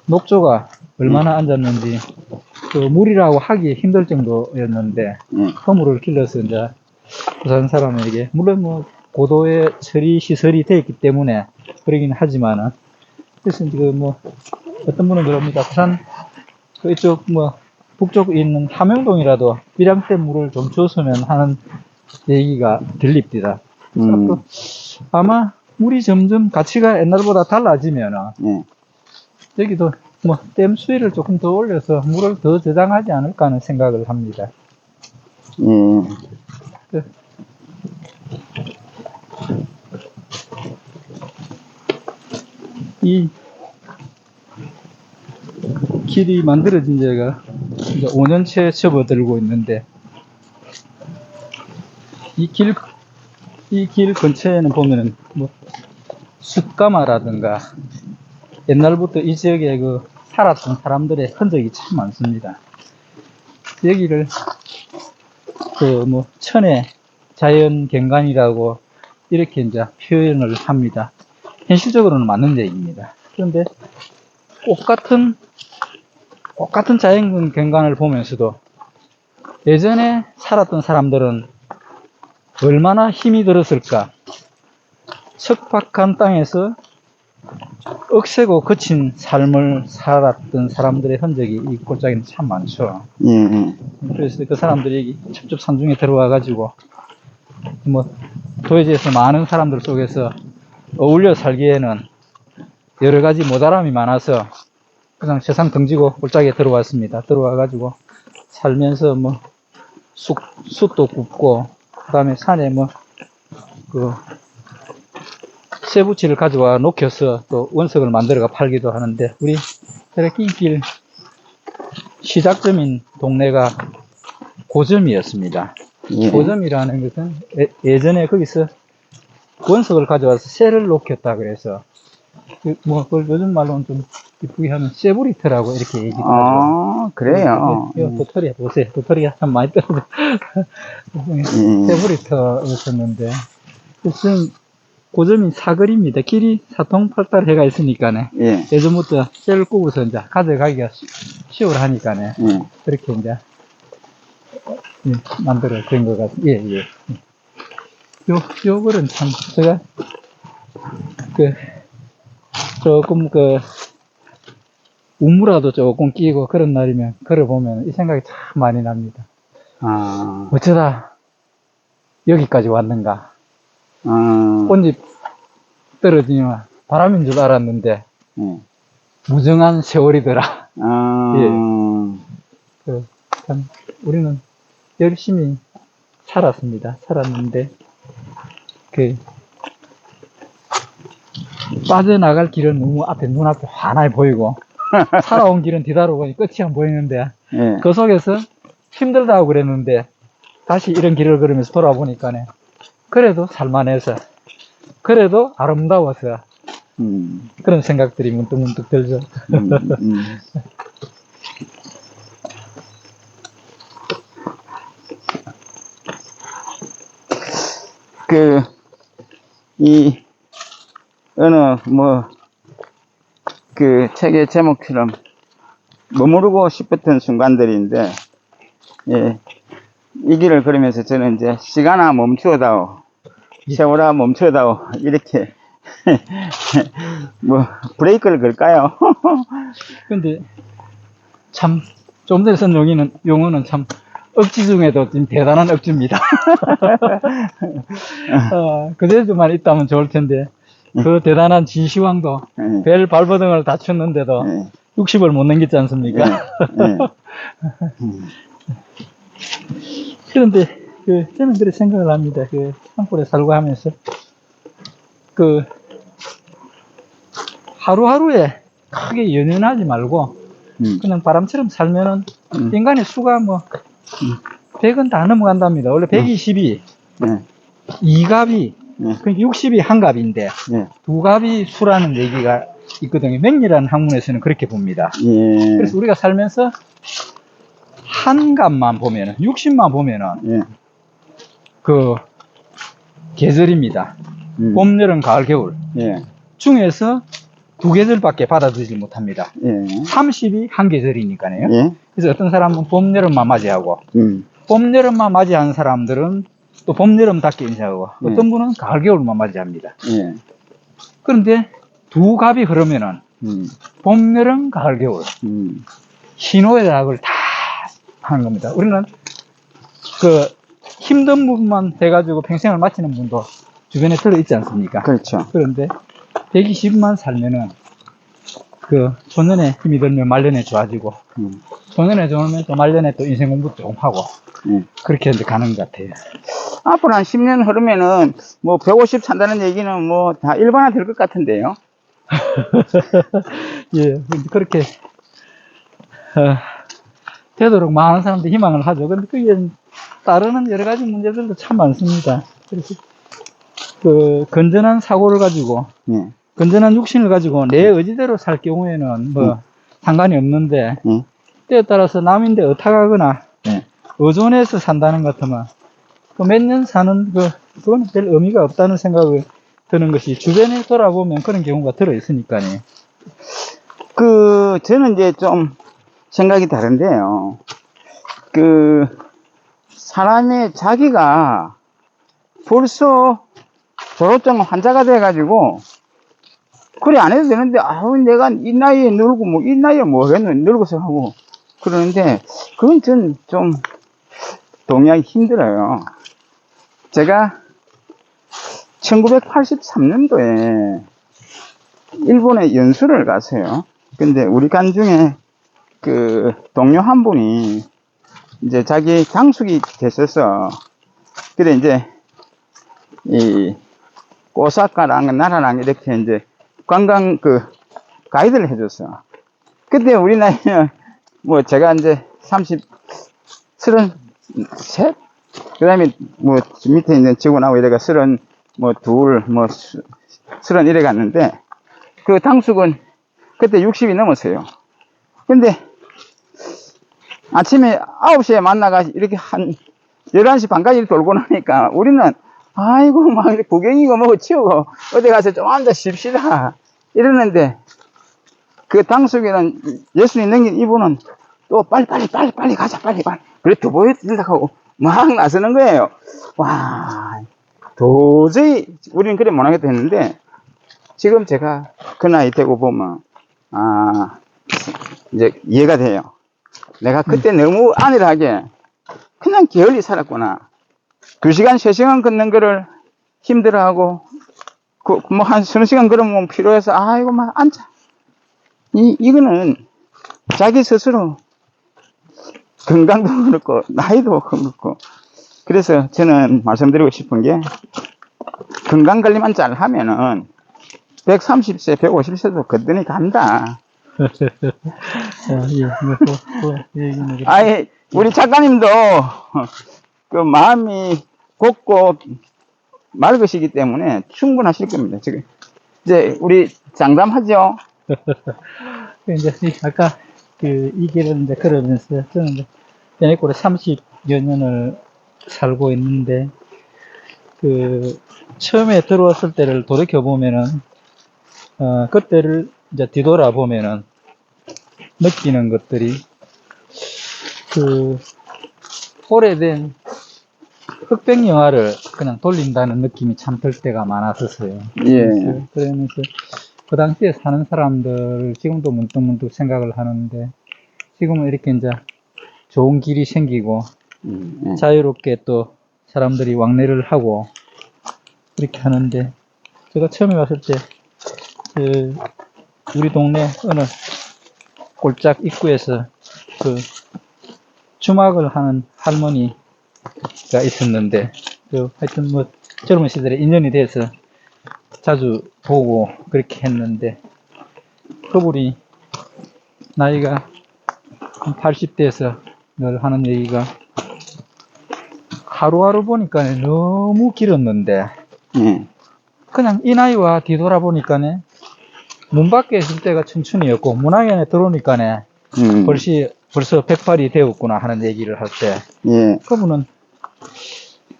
녹조가 얼마나 앉았는지 물이라고 하기 힘들 정도였는데 허물을 길러서 이제 부산 사람에게 물론 뭐 고도의 처리 시설이 되어 있기 때문에 그러긴 하지만은 그래서 지금 뭐 어떤 분은 그럽니다. 부산 이쪽 뭐 북쪽에 있는 함영동이라도 밀양댐 물을 좀 줬으면 하는 얘기가 들립니다. 아마 물이 점점 가치가 옛날보다 달라지면은 여기도 뭐 댐 수위를 조금 더 올려서 물을 더 저장하지 않을까 하는 생각을 합니다. 이 길이 만들어진 지가 이제 5년째 접어들고 있는데 이 길 근처에는 보면은 뭐 숯가마라든가 옛날부터 이 지역에 살았던 사람들의 흔적이 참 많습니다. 여기를 뭐 천의 자연 경관이라고 이렇게 이제 표현을 합니다. 현실적으로는 맞는 얘기입니다. 그런데 똑같은 자연 경관을 보면서도 예전에 살았던 사람들은 얼마나 힘이 들었을까. 척박한 땅에서 억세고 거친 삶을 살았던 사람들의 흔적이 이 골짜기는 참 많죠. 그래서 그 사람들이 첩첩 산중에 들어와 가지고 뭐 도해지에서 많은 사람들 속에서 어울려 살기에는 여러 가지 모자람이 많아서 그냥 세상 등지고 골짜기에 들어왔습니다. 들어와 가지고 살면서 뭐 숯도 굽고 그다음에 산에 뭐 쇠붙이를 가져와 녹여서 또 원석을 만들어가 팔기도 하는데 우리 트레킹길 시작점인 동네가 고점이었습니다. 고점이라는 것은 예전에 거기서 원석을 가져와서 쇠를 녹였다 그래서 뭐 그걸 요즘 말로는 좀 이쁘게 하면 쇠브리트라고 이렇게 얘기도 하죠. 그래요. 도토리야 보세요. 도토리가 참 많이 떨어져. 쇠브리트였었는데 지금 고점이 사거리입니다. 길이 사통팔달해가 있으니까네. 예전부터 쇠를 꼽아서 이제 가져가기가 쉬우하니까네. 그렇게 이제 만들어 된 것 같습니다. 요거는 참 제가 조금 우무라도 조금 끼고 그런 날이면 걸어보면 이 생각이 참 많이 납니다. 어쩌다 여기까지 왔는가. 꽃잎 떨어지면 바람인 줄 알았는데 무정한 세월이더라. 참 우리는 열심히 살았는데 빠져나갈 길은 너무 눈앞에 환하게 보이고 살아온 길은 뒤다르고 끝이 안 보이는데 그 속에서 힘들다고 그랬는데 다시 이런 길을 걸으면서 돌아보니까네. 그래도 살만해서, 그래도 아름다워서, 그런 생각들이 문득문득 들죠. 어느, 책의 제목처럼 머무르고 싶었던 순간들인데, 예, 이 길을 걸으면서 저는 이제 시간아 멈추어다오, 세월아 멈추어다오, 이렇게, 브레이크를 걸까요? 근데, 참, 좀 전에 쓴 용어는 참, 억지 중에도 좀 대단한 억지입니다. 그대로만 있다면 좋을 텐데, 그 대단한 진시황도 벨 발버둥을 다쳤는데도 60을 못 넘겼지 않습니까? 그런데, 저는 그렇게 생각을 합니다. 산골에 살고 하면서, 하루하루에 크게 연연하지 말고, 그냥 바람처럼 살면은, 인간의 수가 100은 다 넘어간답니다. 원래 120이, 2갑이, 그러니까 60이 한 갑인데, 두 갑이 수라는 얘기가 있거든요. 맹리라는 학문에서는 그렇게 봅니다. 그래서 우리가 살면서, 한 갑만 보면은, 60만 보면은, 계절입니다. 봄, 여름, 가을, 겨울. 중에서 두 계절밖에 받아들이지 못합니다. 30이 한 계절이니까요. 그래서 어떤 사람은 봄, 여름만 맞이하고, 봄, 여름만 맞이하는 사람들은 또 봄, 여름답게 인사하고, 어떤 분은 가을, 겨울만 맞이합니다. 그런데 두 갑이 흐르면은, 봄, 여름, 가을, 겨울, 신호애락을 다 하는 겁니다. 우리는 힘든 부분만 해가지고 평생을 마치는 분도 주변에 들어있지 않습니까? 그렇죠. 그런데 120만 살면은 소년에 힘이 들면 말년에 좋아지고, 소년에 좋으면 또 말년에 또 인생 공부 조금 하고, 그렇게 이제 가는 것 같아요. 앞으로 한 10년 흐르면은 150 산다는 얘기는 다 일반화 될 것 같은데요. 예, 그렇게 되도록 많은 사람들이 희망을 하죠. 근데 그게 따르는 여러 가지 문제들도 참 많습니다. 그래서 건전한 사고를 가지고, 건전한 육신을 가지고 내 의지대로 살 경우에는 상관이 없는데, 때에 따라서 남인데 어탁하거나, 의존해서 산다는 것 같으면, 몇 년 사는 그건 별 의미가 없다는 생각을 드는 것이, 주변에 돌아보면 그런 경우가 들어있으니까요. 저는 이제 좀 생각이 다른데요. 사람의 자기가 벌써 졸업증 환자가 돼가지고, 그래, 안 해도 되는데, 내가 이 나이에 늙고, 이 나이에 하겠노, 늙어서 하고, 그러는데, 그건 전 좀 동의하기 힘들어요. 제가 1983년도에 일본에 연수를 갔어요. 근데 우리 간 중에 동료 한 분이 이제 자기 당숙이 됐었어. 그래, 이제 오사카랑 나라랑 이렇게 이제 관광 가이드를 해줬어. 그때 우리 나이는 제가 이제 33, 그 다음에 밑에 있는 직원하고 이래가 32, 31에 갔는데, 당숙은 그때 60이 넘었어요. 근데 아침에 9시에 만나가 이렇게 한 11시 반까지 돌고 나니까 우리는 아이고 막 구경이고 치우고 어디 가서 좀 앉아 쉽시다 이러는데, 당숙이는 예수님 넘긴 이분은 또 빨리 가자 빨리 그래 더 보여드린다고 하고 막 나서는 거예요. 와, 도저히 우리는 그래 못하겠다 했는데, 지금 제가 그 나이 되고 보면 이제 이해가 돼요. 내가 그때 너무 안일하게 그냥 게을리 살았구나. 2시간 3시간 걷는 거를 힘들어하고 한 서너 시간 걸으면 필요해서 아이고 막 앉아. 이거는 자기 스스로 건강도 그렇고 나이도 그렇고, 그래서 저는 말씀드리고 싶은 게, 건강 관리만 잘 하면은 130세 150세도 거뜬히 간다. 아예 우리 작가님도 그 마음이 곱고 맑으시기 때문에 충분하실 겁니다. 지금 이제 우리 장담하죠. 이제 아까 이 길을 이제 걸으면서 저는 이제 베네골에 30여 년을 살고 있는데 처음에 들어왔을 때를 돌이켜 보면은 그때를 이제 뒤돌아 보면은 느끼는 것들이 오래된 흑백 영화를 그냥 돌린다는 느낌이 참 들 때가 많았었어요. 예. 그러면서 그 당시에 사는 사람들을 지금도 문득문득 생각을 하는데, 지금은 이렇게 이제 좋은 길이 생기고 자유롭게 또 사람들이 왕래를 하고 그렇게 하는데, 제가 처음에 왔을 때 우리 동네 어느 골짝 입구에서 주막을 하는 할머니가 있었는데, 하여튼 뭐 젊은 시절에 인연이 돼서 자주 보고 그렇게 했는데, 그분이 나이가 한 80대에서 늘 하는 얘기가, 하루하루 보니까 너무 길었는데 그냥 이 나이와 뒤돌아보니까 문 밖에 있을 때가 청춘이었고 문 안에 들어오니까 벌써 108이 되었구나 하는 얘기를 할 때, 예. 그분은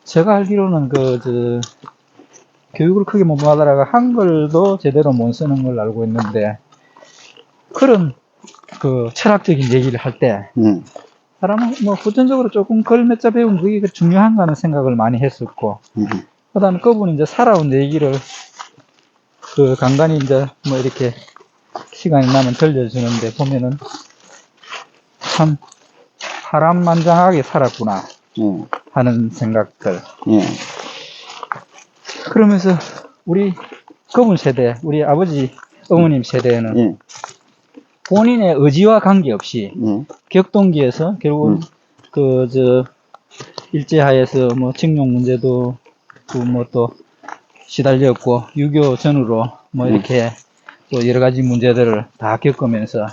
제가 알기로는 교육을 크게 못 받아라가 한글도 제대로 못 쓰는 걸 알고 있는데, 그런 철학적인 얘기를 할 때 사람은 뭐 후천적으로 조금 글 몇 자 배운 그게 중요한가 하는 생각을 많이 했었고, 그다음에 그분이 이제 살아온 얘기를 간간히 이제 뭐 이렇게 시간이 나면 들려주는데 보면은 참 파란만장하게 살았구나 하는 생각들. 그러면서 우리 그분 세대, 우리 아버지 어머님 세대는 본인의 의지와 관계없이 격동기에서 결국은 일제하에서 뭐 징용 문제도 뭐 또 시달렸고 6.25 전후로 뭐 이렇게 또 여러 가지 문제들을 다 겪으면서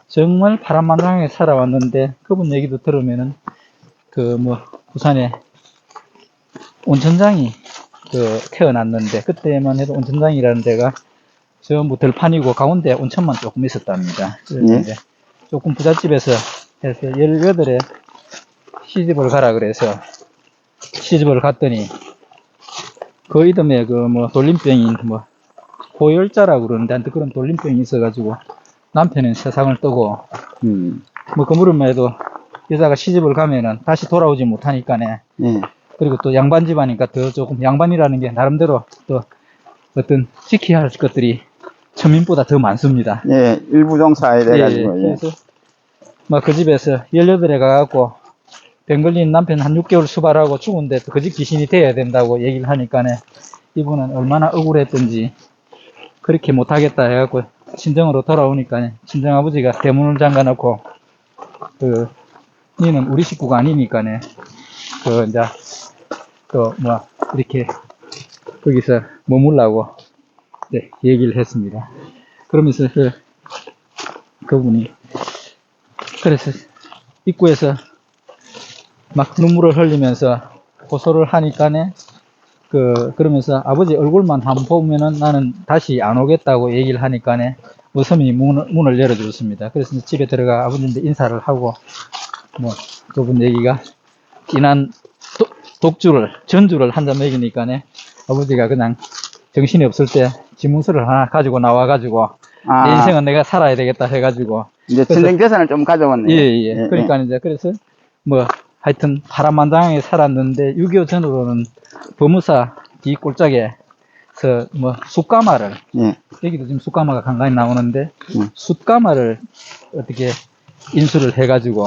정말 파란만장하게 살아왔는데, 그분 얘기도 들으면은 부산에 온천장이 태어났는데, 그때만 해도 온천장이라는 데가 전부 들판이고 가운데 온천만 조금 있었답니다. 그래서 이제 조금 부잣집에서 해서 18에 시집을 가라 그래서 시집을 갔더니 그 이듬해 돌림병인 고열자라고 그러는데, 한테 그런 돌림병이 있어가지고 남편은 세상을 뜨고 그 무렵만 해도 여자가 시집을 가면은 다시 돌아오지 못하니까네. 그리고 또 양반 집안이니까 더 조금, 양반이라는 게 나름대로 또 어떤 지켜야 할 것들이 천민보다 더 많습니다. 예, 일부종 사회 돼가지고. 그래서 그 집에서 18에 가갖고 병 걸린 남편 한 6개월 수발하고 죽은데 또 그 집 귀신이 돼야 된다고 얘기를 하니까네, 이분은 얼마나 억울했던지 그렇게 못하겠다 해갖고 친정으로 돌아오니까 친정아버지가 대문을 잠가놓고 니는 우리 식구가 아니니까네 이제 이렇게 거기서 머물라고 얘기를 했습니다. 그러면서 그분이 그래서 입구에서 막 눈물을 흘리면서 고소를 하니까네 그러면서 아버지 얼굴만 한번 보면은 나는 다시 안 오겠다고 얘기를 하니까네 무섬이 문을 열어줬습니다. 그래서 집에 들어가 아버지한테 인사를 하고, 그분 얘기가 진한 전주를 한 잔 먹이니까네 아버지가 그냥 정신이 없을 때 지문서를 하나 가지고 나와가지고 내 인생은 내가 살아야 되겠다 해가지고 이제 천생 재산을 좀 가져왔네요. 예. 그러니까 이제 그래서 하여튼 파란만장하게 살았는데 6.25 전후로는 법무사 뒤 꼴짝에서 숯가마를, 여기도 지금 숯가마가 간간히 나오는데 숯가마를 어떻게 인수를 해가지고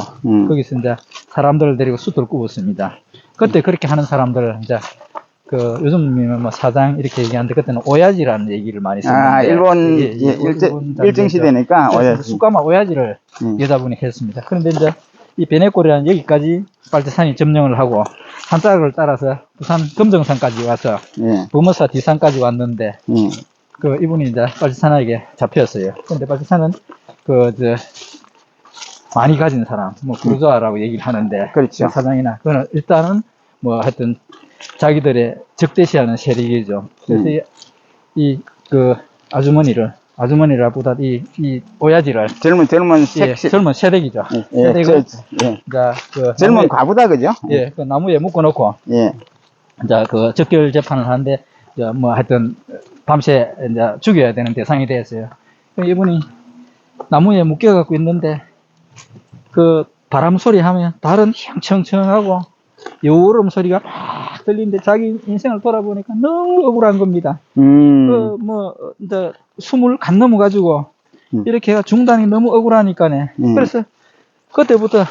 거기서 이제 사람들을 데리고 숯을 굽었습니다. 그때 그렇게 하는 사람들 이제 요즘은 사장 이렇게 얘기하는데, 그때는 오야지라는 얘기를 많이 썼는데, 일본 일정 시대니까 오야지. 숯가마 오야지를 여자분이 했습니다. 그런데 이제 이 베네골이라는 여기까지 빨대산이 점령을 하고 산짝을 따라서 부산 금정산까지 와서 범어사 뒤산까지 왔는데 이분이 이제 빨대산에게 잡혔어요. 그런데 빨대산은 많이 가진 사람, 뭐, 부르주아라고 얘기를 하는데. 그렇죠. 사장이나, 그거는 일단은 뭐, 하여튼, 자기들의 적대시하는 세력이죠. 그래서 아주머니라보다 이 오야지를. 젊은 예, 젊은 세대기죠. 예, 세대고, 예. 나무에, 젊은 과부다, 그죠? 예, 그 나무에 묶어놓고, 예. 이제 그 적결 재판을 하는데, 이제 뭐 하여튼, 밤새 이제 죽여야 되는 대상이 되었어요. 이분이 나무에 묶여갖고 있는데, 그 바람 소리 하면 달은 휘청청하고, 여울음 소리가 막 들리는데 자기 인생을 돌아보니까 너무 억울한 겁니다. 이제 숨을 간 넘어가지고, 이렇게 해가 중단이 너무 억울하니까네. 그래서 그때부터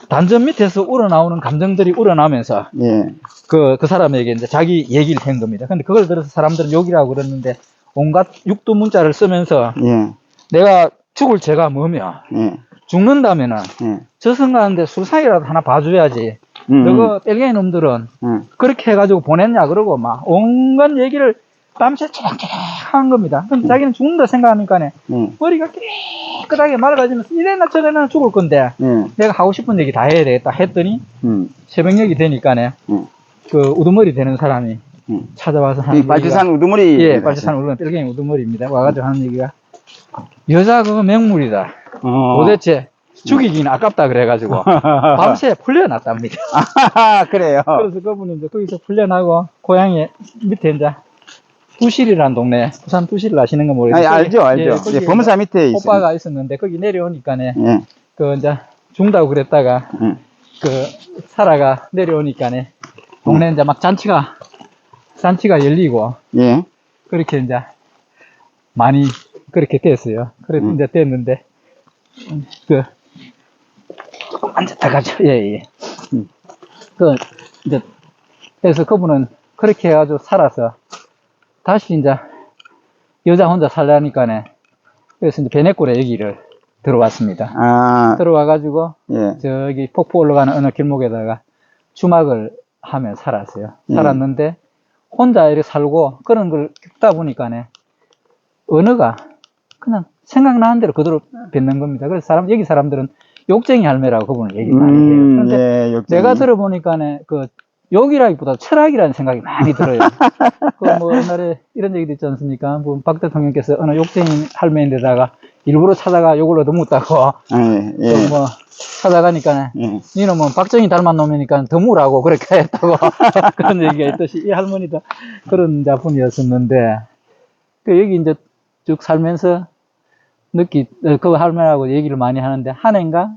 단전 밑에서 우러나오는 감정들이 우러나면서, 예. 그 사람에게 이제 자기 얘기를 한 겁니다. 근데 그걸 들어서 사람들은 욕이라고 그러는데, 온갖 육두 문자를 쓰면서, 예. 내가 죽을 죄가 뭐며, 예. 죽는다면은, 예. 저승가는데 술상이라도 하나 봐줘야지. 너가 뺄갱이 놈들은, 그렇게 해가지고 보냈냐, 그러고 막, 온갖 얘기를 밤새 찌랑찌랑 하는 겁니다. 근데 자기는 죽는다 생각하니까네, 머리가 깨끗하게 맑아지면서, 이래나 저래나 죽을 건데, 내가 하고 싶은 얘기 다 해야 되겠다 했더니, 새벽녘이 되니까네, 그 우두머리 되는 사람이 찾아와서 하는 얘기가, 빨치산 우두머리. 예, 빨치산 우두머리, 뺄갱이 우두머리입니다. 와가지고 하는 얘기가, 여자 그거 맹물이다. 도대체 죽이기는 아깝다 그래가지고 밤새 풀려났답니다. 그래요. 그래서 그분이 이제 거기서 풀려나고 고향에 밑에 이제 두실이라는 동네, 부산 두실을 아시는 거 모르겠어요. 알죠. 거기에 예, 범사 밑에 있어요. 오빠가 있었는데 거기 내려오니까네, 예. 그 이제 죽다고 그랬다가 그 살아가 내려오니까네 동네 이제 막 잔치가 열리고, 예. 그렇게 이제 많이 그렇게 됐어요. 그래 이제 됐는데 앉았다 가죠. 예. 이제 그래서 그분은 그렇게 해가지고 살아서 다시 이제 여자 혼자 살라니까네, 그래서 이제 베네골에 여기를 들어왔습니다. 들어와가지고 예. 저기 폭포 올라가는 어느 길목에다가 주막을 하며 살았어요. 살았는데 혼자 이렇게 살고 그런 걸 겪다 보니까네, 언어가 그냥 생각나는 대로 그대로 뱉는 겁니다. 그래서 여기 사람들은 욕쟁이 할매라고 그분을 얘기 많이 해요. 그런데 예, 내가 들어보니까는 그 욕이라기보다 철학이라는 생각이 많이 들어요. 그 뭐 옛날에 이런 얘기도 있지 않습니까? 뭐 박 대통령께서 어느 욕쟁이 할매인데다가 일부러 찾아가 욕을 얻어먹다고, 예. 뭐 찾아가니까 니는 뭐 박정희 닮은 놈이니까 더 무라고 그렇게 했다고 그런 얘기가 있듯이 이 할머니도 그런 분이었었는데, 그 여기 이제 쭉 살면서 그 할머니하고 얘기를 많이 하는데, 한 해인가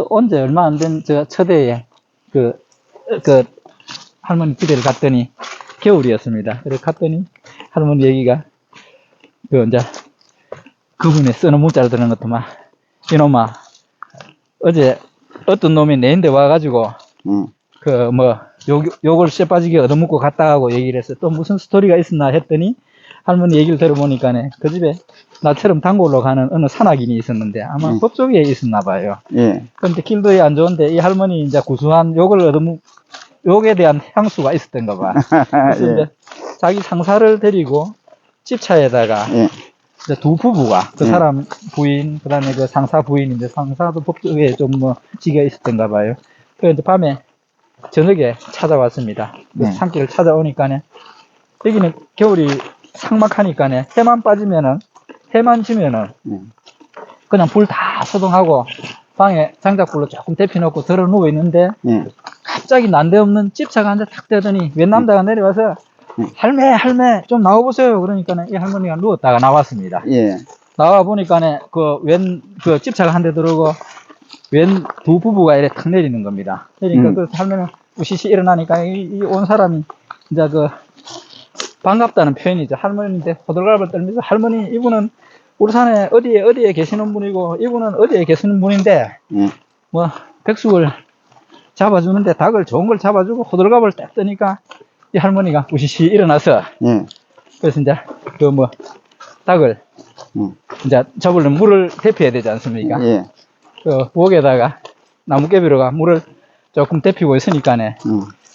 온지 얼마 안 된 저 처대에 그 할머니 집에를 갔더니 겨울이었습니다. 그래서 갔더니 할머니 얘기가 이제 그분이 쓰는 문자를 들은 것도 막, 이놈아 어제 어떤 놈이 내인데 와가지고 욕을 쇠빠지게 얻어먹고 갔다 하고 얘기를 했어. 또 무슨 스토리가 있었나 했더니 할머니 얘기를 들어보니까네, 그 집에 나처럼 단골로 가는 어느 산악인이 있었는데 아마 법조계에 있었나 봐요. 그런데 길도 안 좋은데 이 할머니 이제 구수한 욕에 대한 향수가 있었던가 봐. 그래서 이제 자기 상사를 데리고 집차에다가 이제 두 부부가, 그 사람 부인, 그 다음에 그 상사 부인인데, 상사도 법조계에 좀 뭐 지가 있었던가 봐요. 그래서 이제 밤에 저녁에 찾아왔습니다. 그 산길을 찾아오니까네, 여기는 겨울이 삭막하니까네, 해만 지면은 그냥 불 다 소동하고 방에 장작불로 조금 데펴놓고 들어 누워 있는데, 갑자기 난데없는 집차가 한대 탁 대더니 웬 남자가 내려와서 할매 좀 나와보세요. 그러니까는 이 할머니가 누웠다가 나왔습니다. 나와 보니까네 그 집차가 한 대 들어오고 웬 두 부부가 이렇게 탁 내리는 겁니다. 그러니까 그 할머니는 우시시 일어나니까 이 온 사람이 이제 반갑다는 표현이죠. 할머니인데 호들갑을 떨면서, 할머니 이분은 우리 산에 어디에 계시는 분이고 이분은 어디에 계시는 분인데 뭐 백숙을 잡아주는데 닭을 좋은 걸 잡아주고 호들갑을 딱 뜨니까 이 할머니가 우시시 일어나서 그래서 이제 닭을 이제 잡으려면 물을 데펴야 되지 않습니까? 그 부엌에다가 나무깨비로가 물을 조금 데피고 있으니까네,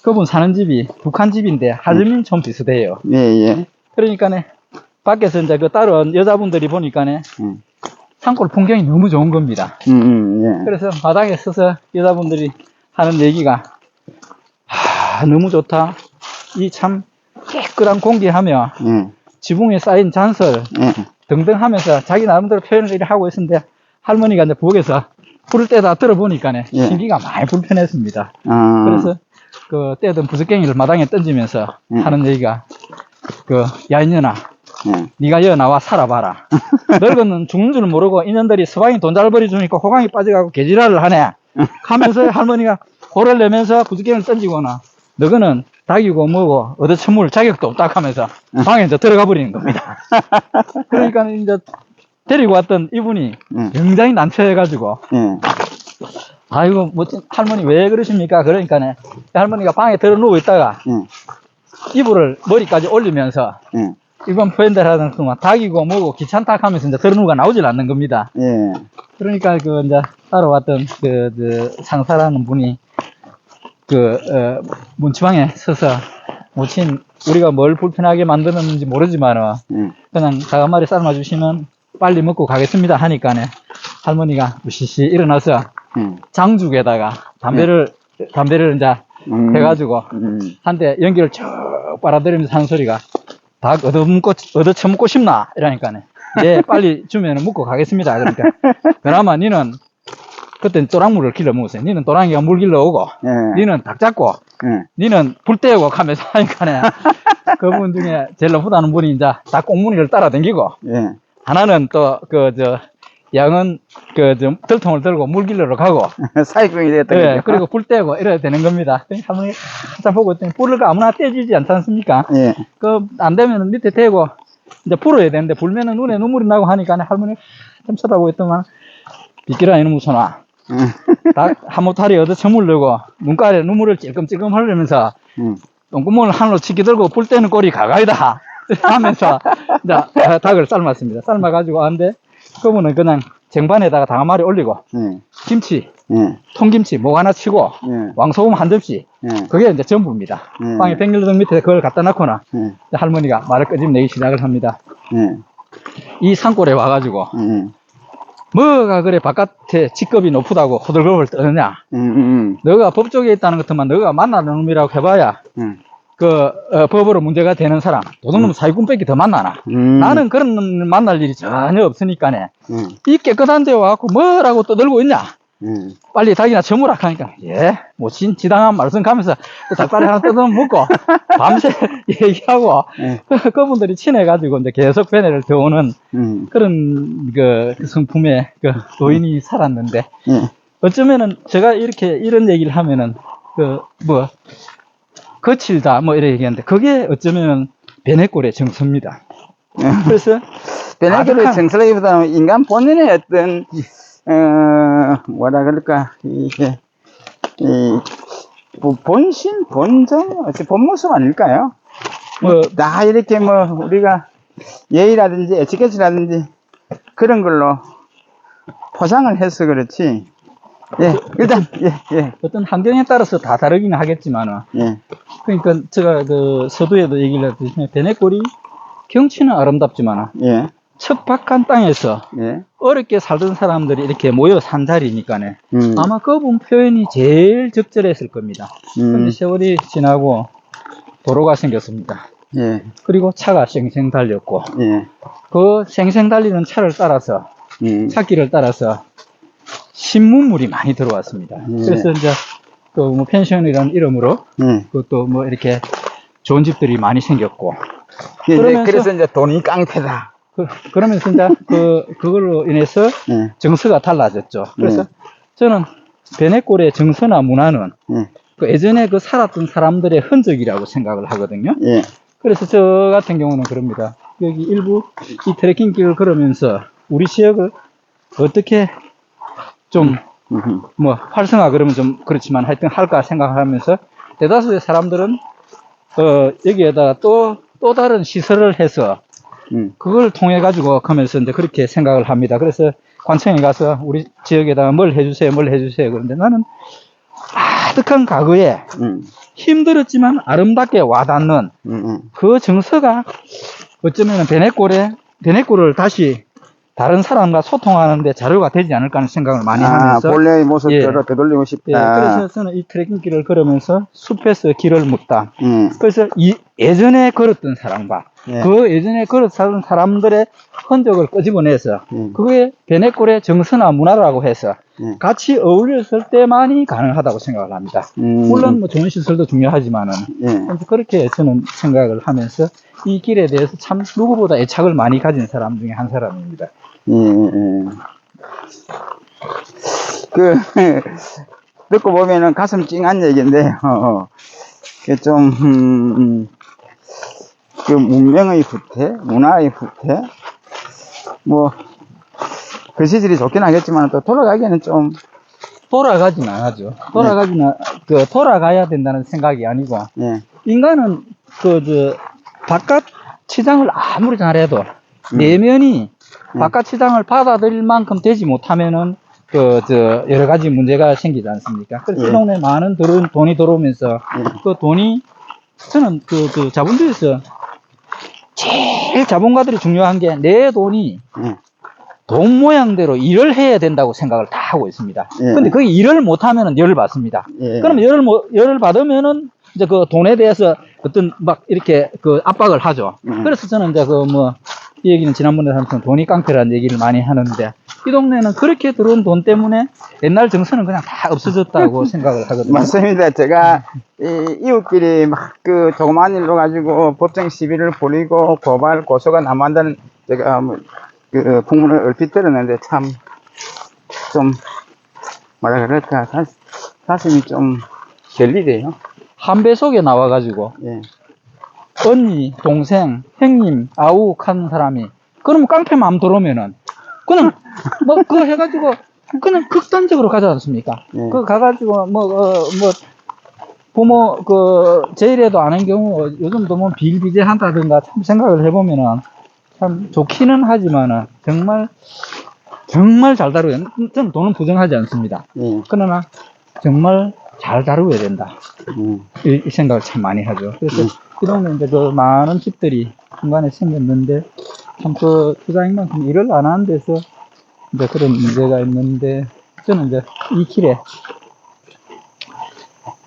그분 사는 집이 북한 집인데 한림촌 비슷해요. 그러니까네 밖에서 이제 그 다른 여자분들이 보니까네 산골 풍경이 너무 좋은 겁니다. 예. 그래서 마당에 서서 여자분들이 하는 얘기가, 너무 좋다. 이 참 깨끗한 공기하며 예. 지붕에 쌓인 잔설 예. 등등 하면서 자기 나름대로 표현을 이렇게 하고 있었는데, 할머니가 이제 부엌에서 불을 떼다 들어보니까네, 예. 신기가 많이 불편했습니다. 아. 그래서 그 떼던 부스깽이를 마당에 던지면서 하는 얘기가, 야 이년아, 네가 여기 나와 살아봐라. 늙은 죽는 줄 모르고 이년들이 서방이 돈 잘 벌어주니까 호강이 빠져가고 개지랄을 하네 하면서 할머니가 호를 내면서 부스깽이를 던지거나, 너거는 닭이고 뭐고 얻어쳐물 자격도 없다 하면서 방에 이제 들어가 버리는 겁니다. 그러니까 이제 데리고 왔던 이분이 굉장히 난처해가지고, 아이고 멋진 할머니 왜 그러십니까? 그러니까네, 할머니가 방에 들어 누워 있다가 이불을 머리까지 올리면서 이번 표현대로 하는 동안 닭이고 뭐고 귀찮다 하면서 이제 들어 누워가 나오질 않는 겁니다. 예. 그러니까 이제 따라왔던 상사라는 분이 문치방에 서서, 모친 우리가 뭘 불편하게 만드는지 모르지만 그냥 닭 한 마리 삶아 주시면 빨리 먹고 가겠습니다 하니까네, 할머니가 우시시 일어나서 장죽에다가 담배를 이제 해가지고 한 대 연기를 쭉 빨아들이면서 하는 소리가, 닭 얻어쳐먹고 싶나? 이러니까네, 네, 빨리 주면 먹고 가겠습니다. 그러니까, 그나마 니는 그땐 또랑물을 길러 먹었어요. 니는 또랑이가 물 길러 오고, 니는 닭 잡고, 니는 불 떼고 하면서 하니까네, 그분 중에 제일 나쁘다는 분이 이제 닭 꽁무니를 따라다니고, 하나는 또 양은 들통을 들고 물 길러러 가고, 사기꾼이 됐던 거죠. 그리고 불 떼고 이래야 되는 겁니다. 할머니 한참 보고 있더니, 불을 아무나 떼지지 않지 않습니까? 안 되면 밑에 대고 이제 불어야 되는데, 불면은 눈에 눈물이 나고 하니까 할머니 좀 쳐다보고 있더만, 비끼라 이놈 무소나, 닭 한모탈이 얻어 처물려고 눈가에 눈물을 찔끔찔끔 흘리면서 똥구멍을 하늘로 치기 들고 불 떼는 꼴이 가가이다 하면서 이제 닭을 삶았습니다. 삶아가지고 하는데, 그분은 그냥 쟁반에다가 닭 한 마리 올리고, 김치, 통김치 목 하나 치고, 왕소금 한 접시, 그게 이제 전부입니다. 방에 백일등 밑에 그걸 갖다 놓거나, 할머니가 말을 끄집내기 시작을 합니다. 이 산골에 와가지고, 뭐가 그래 바깥에 직급이 높다고 호들갑을 떠느냐. 너가 법조계에 있다는 것만 너가 만나는 놈이라고 해봐야 법으로 문제가 되는 사람, 도둑놈 사기꾼밖에 더 만나나. 나는 그런 놈 만날 일이 전혀 없으니까네, 이 깨끗한 데 와갖고 뭐라고 떠들고 있냐. 빨리 닭이나 쳐무라 하니까, 모친 지당한 말씀 가면서 닭다리 하나 뜯어 먹고 밤새 얘기하고, 그분들이 친해가지고 이제 계속 배내를 태우는 그런 성품의 노인이 살았는데, 어쩌면은 제가 이런 얘기를 하면은 거칠다 이렇게 얘기하는데, 그게 어쩌면은 베네골의 정서입니다. 그래서 베네골의 정서라기보다는 인간 본연의 어떤 뭐라 그럴까, 본신, 본성, 본모습 아닐까요? 다 이렇게 우리가 예의라든지 에티켓이라든지 그런 걸로 포장을 해서 그렇지. 일단, 어떤 환경에 따라서 다 다르긴 하겠지만은, 그러니까 제가 서두에도 얘기를 했듯이, 베네골이 경치는 아름답지만은, 척박한 땅에서 어렵게 살던 사람들이 이렇게 모여 산 자리니까네, 아마 그분 표현이 제일 적절했을 겁니다. 근데 세월이 지나고 도로가 생겼습니다. 그리고 차가 쌩쌩 달렸고, 그 쌩쌩 달리는 차를 따라서, 차길을 따라서 신문물이 많이 들어왔습니다. 그래서 이제 펜션이라는 이름으로 그것도 이렇게 좋은 집들이 많이 생겼고, 그래서 이제 돈이 깡패다. 그러면서 이제 그걸로 인해서 정서가 달라졌죠. 그래서 저는 베네골의 정서나 문화는 예전에 살았던 사람들의 흔적이라고 생각을 하거든요. 그래서 저 같은 경우는 그럽니다. 여기 일부 이 트레킹길을 걸으면서 우리 지역을 어떻게 좀 활성화 그러면 좀 그렇지만 하여튼 할까 생각하면서, 대다수의 사람들은 여기에다가 또 다른 시설을 해서 그걸 통해 가지고 가면서 이제 그렇게 생각을 합니다. 그래서 관청에 가서 우리 지역에다가 뭘 해주세요 그런데, 나는 아득한 과거에 힘들었지만 아름답게 와닿는 그 정서가 어쩌면 베네골을 다시 다른 사람과 소통하는데 자료가 되지 않을까 하는 생각을 많이 하면서 본래의 모습대로 예. 되돌리고 예, 싶다. 그래서 저는 이 트레킹길을 걸으면서 숲에서 길을 묻다. 예. 그래서 예전에 걸었던 사람과 예. 그 예전에 걸었던 사람들의 흔적을 끄집어내서 그게 베네골의 정서나 문화라고 해서 예. 같이 어울렸을 때만이 가능하다고 생각을 합니다. 물론 뭐 좋은 시설도 중요하지만은 예. 그렇게 저는 생각을 하면서 이 길에 대해서 참 누구보다 애착을 많이 가진 사람 중에 한 사람입니다. 그, 듣고 보면은 가슴 찡한 얘기인데요. 좀, 그 문명의 후퇴, 문화의 후퇴, 뭐, 그 시절이 좋긴 하겠지만 또 돌아가기에는 좀, 돌아가진 않아죠. 돌아가야 된다는 생각이 아니고, 예. 인간은 바깥 치장을 아무리 잘해도 내면이 바깥 치장을 받아들일 만큼 되지 못하면은 여러 가지 문제가 생기지 않습니까? 그래서 이 동네에 많은 돈이 들어오면서 그 돈이 저는 자본주의에서 제일 자본가들이 중요한 게 내 돈이 돈 모양대로 일을 해야 된다고 생각을 다 하고 있습니다. 근데 그 일을 못하면은 열을 받습니다. 그러면 열을 받으면은 이제 그 돈에 대해서 어떤 막 이렇게 그 압박을 하죠. 그래서 저는 이제 이 얘기는 지난번에 하면서 돈이 깡패라는 얘기를 많이 하는데 이 동네는 그렇게 들어온 돈 때문에 옛날 정서는 그냥 다 없어졌다고 생각을 하거든요. 맞습니다. 제가 이웃끼리 막 그 조그만 일로 가지고 법정 시비를 벌이고 고발 고소가 남한다는 제가 그 풍문을 얼핏 들었는데 참 좀 뭐라 그럴까 가슴이 좀 결리돼요. 한배 속에 나와가지고 예. 언니, 동생, 형님, 아욱 하는 사람이 그러면 깡패 마음 들어오면은 그냥 뭐 그거 해가지고 그냥 극단적으로 가지 않습니까? 그거 가가지고 부모 제일에도 아는 경우 요즘도 뭐 비일비재한다든가 참 생각을 해보면은 참 좋기는 하지만은 정말 잘 다루어야 저는 돈은 부정하지 않습니다. 그러나 정말 잘 다루어야 된다. 이 생각을 참 많이 하죠. 그래서 이 동네 이제 많은 집들이 중간에 생겼는데 참 투자인만큼 일을 안 하는 데서 이제 그런 문제가 있는데 저는 이제 이 길에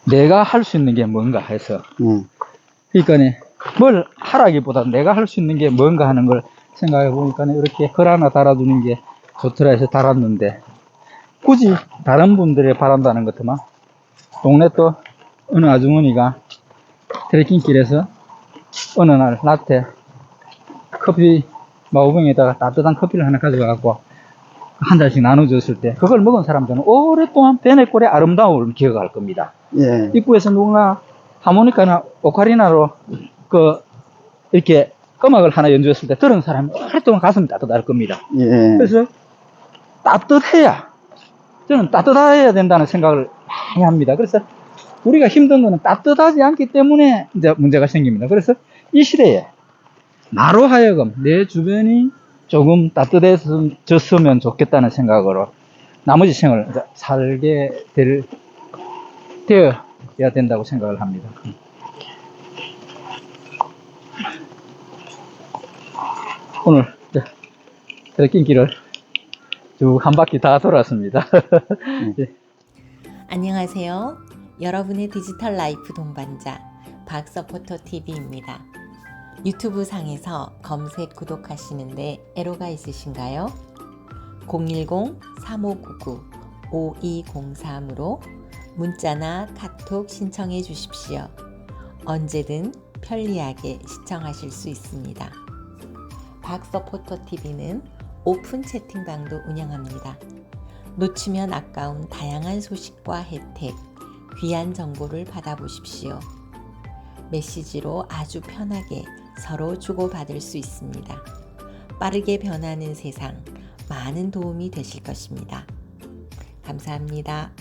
내가 할 수 있는 게 뭔가 해서 그러니까 뭘 하라기보다 내가 할 수 있는 게 뭔가 하는 걸 생각해 보니까 이렇게 글 하나 달아두는 게 좋더라 해서 달았는데 굳이 다른 분들이 바란다는 것도만 동네 또 어느 아주머니가 트레킹길에서 어느 날 라떼 커피 마우병에다가 따뜻한 커피를 하나 가져가갖고 한 잔씩 나눠줬을 때 그걸 먹은 사람들은 오랫동안 베네골의 아름다움을 기억할 겁니다. 입구에서 누군가 하모니카나 오카리나로 이렇게 음악을 하나 연주했을 때 들은 사람이 오랫동안 가슴이 따뜻할 겁니다. 그래서 저는 따뜻해야 된다는 생각을 많이 합니다. 그래서 우리가 힘든 거는 따뜻하지 않기 때문에 이제 문제가 생깁니다. 그래서 이 시대에 나로 하여금 내 주변이 조금 따뜻해졌으면 좋겠다는 생각으로 나머지 생을 살게 되어야 된다고 생각을 합니다. 오늘 트레킹길을 쭉 한 바퀴 다 돌았습니다. 안녕하세요. 여러분의 디지털 라이프 동반자 박서포터TV입니다. 유튜브 상에서 검색 구독하시는데 애로가 있으신가요? 010-3599-5203으로 문자나 카톡 신청해 주십시오. 언제든 편리하게 시청하실 수 있습니다. 박서포터TV는 오픈 채팅방도 운영합니다. 놓치면 아까운 다양한 소식과 혜택, 귀한 정보를 받아보십시오. 메시지로 아주 편하게 서로 주고받을 수 있습니다. 빠르게 변하는 세상, 많은 도움이 되실 것입니다. 감사합니다.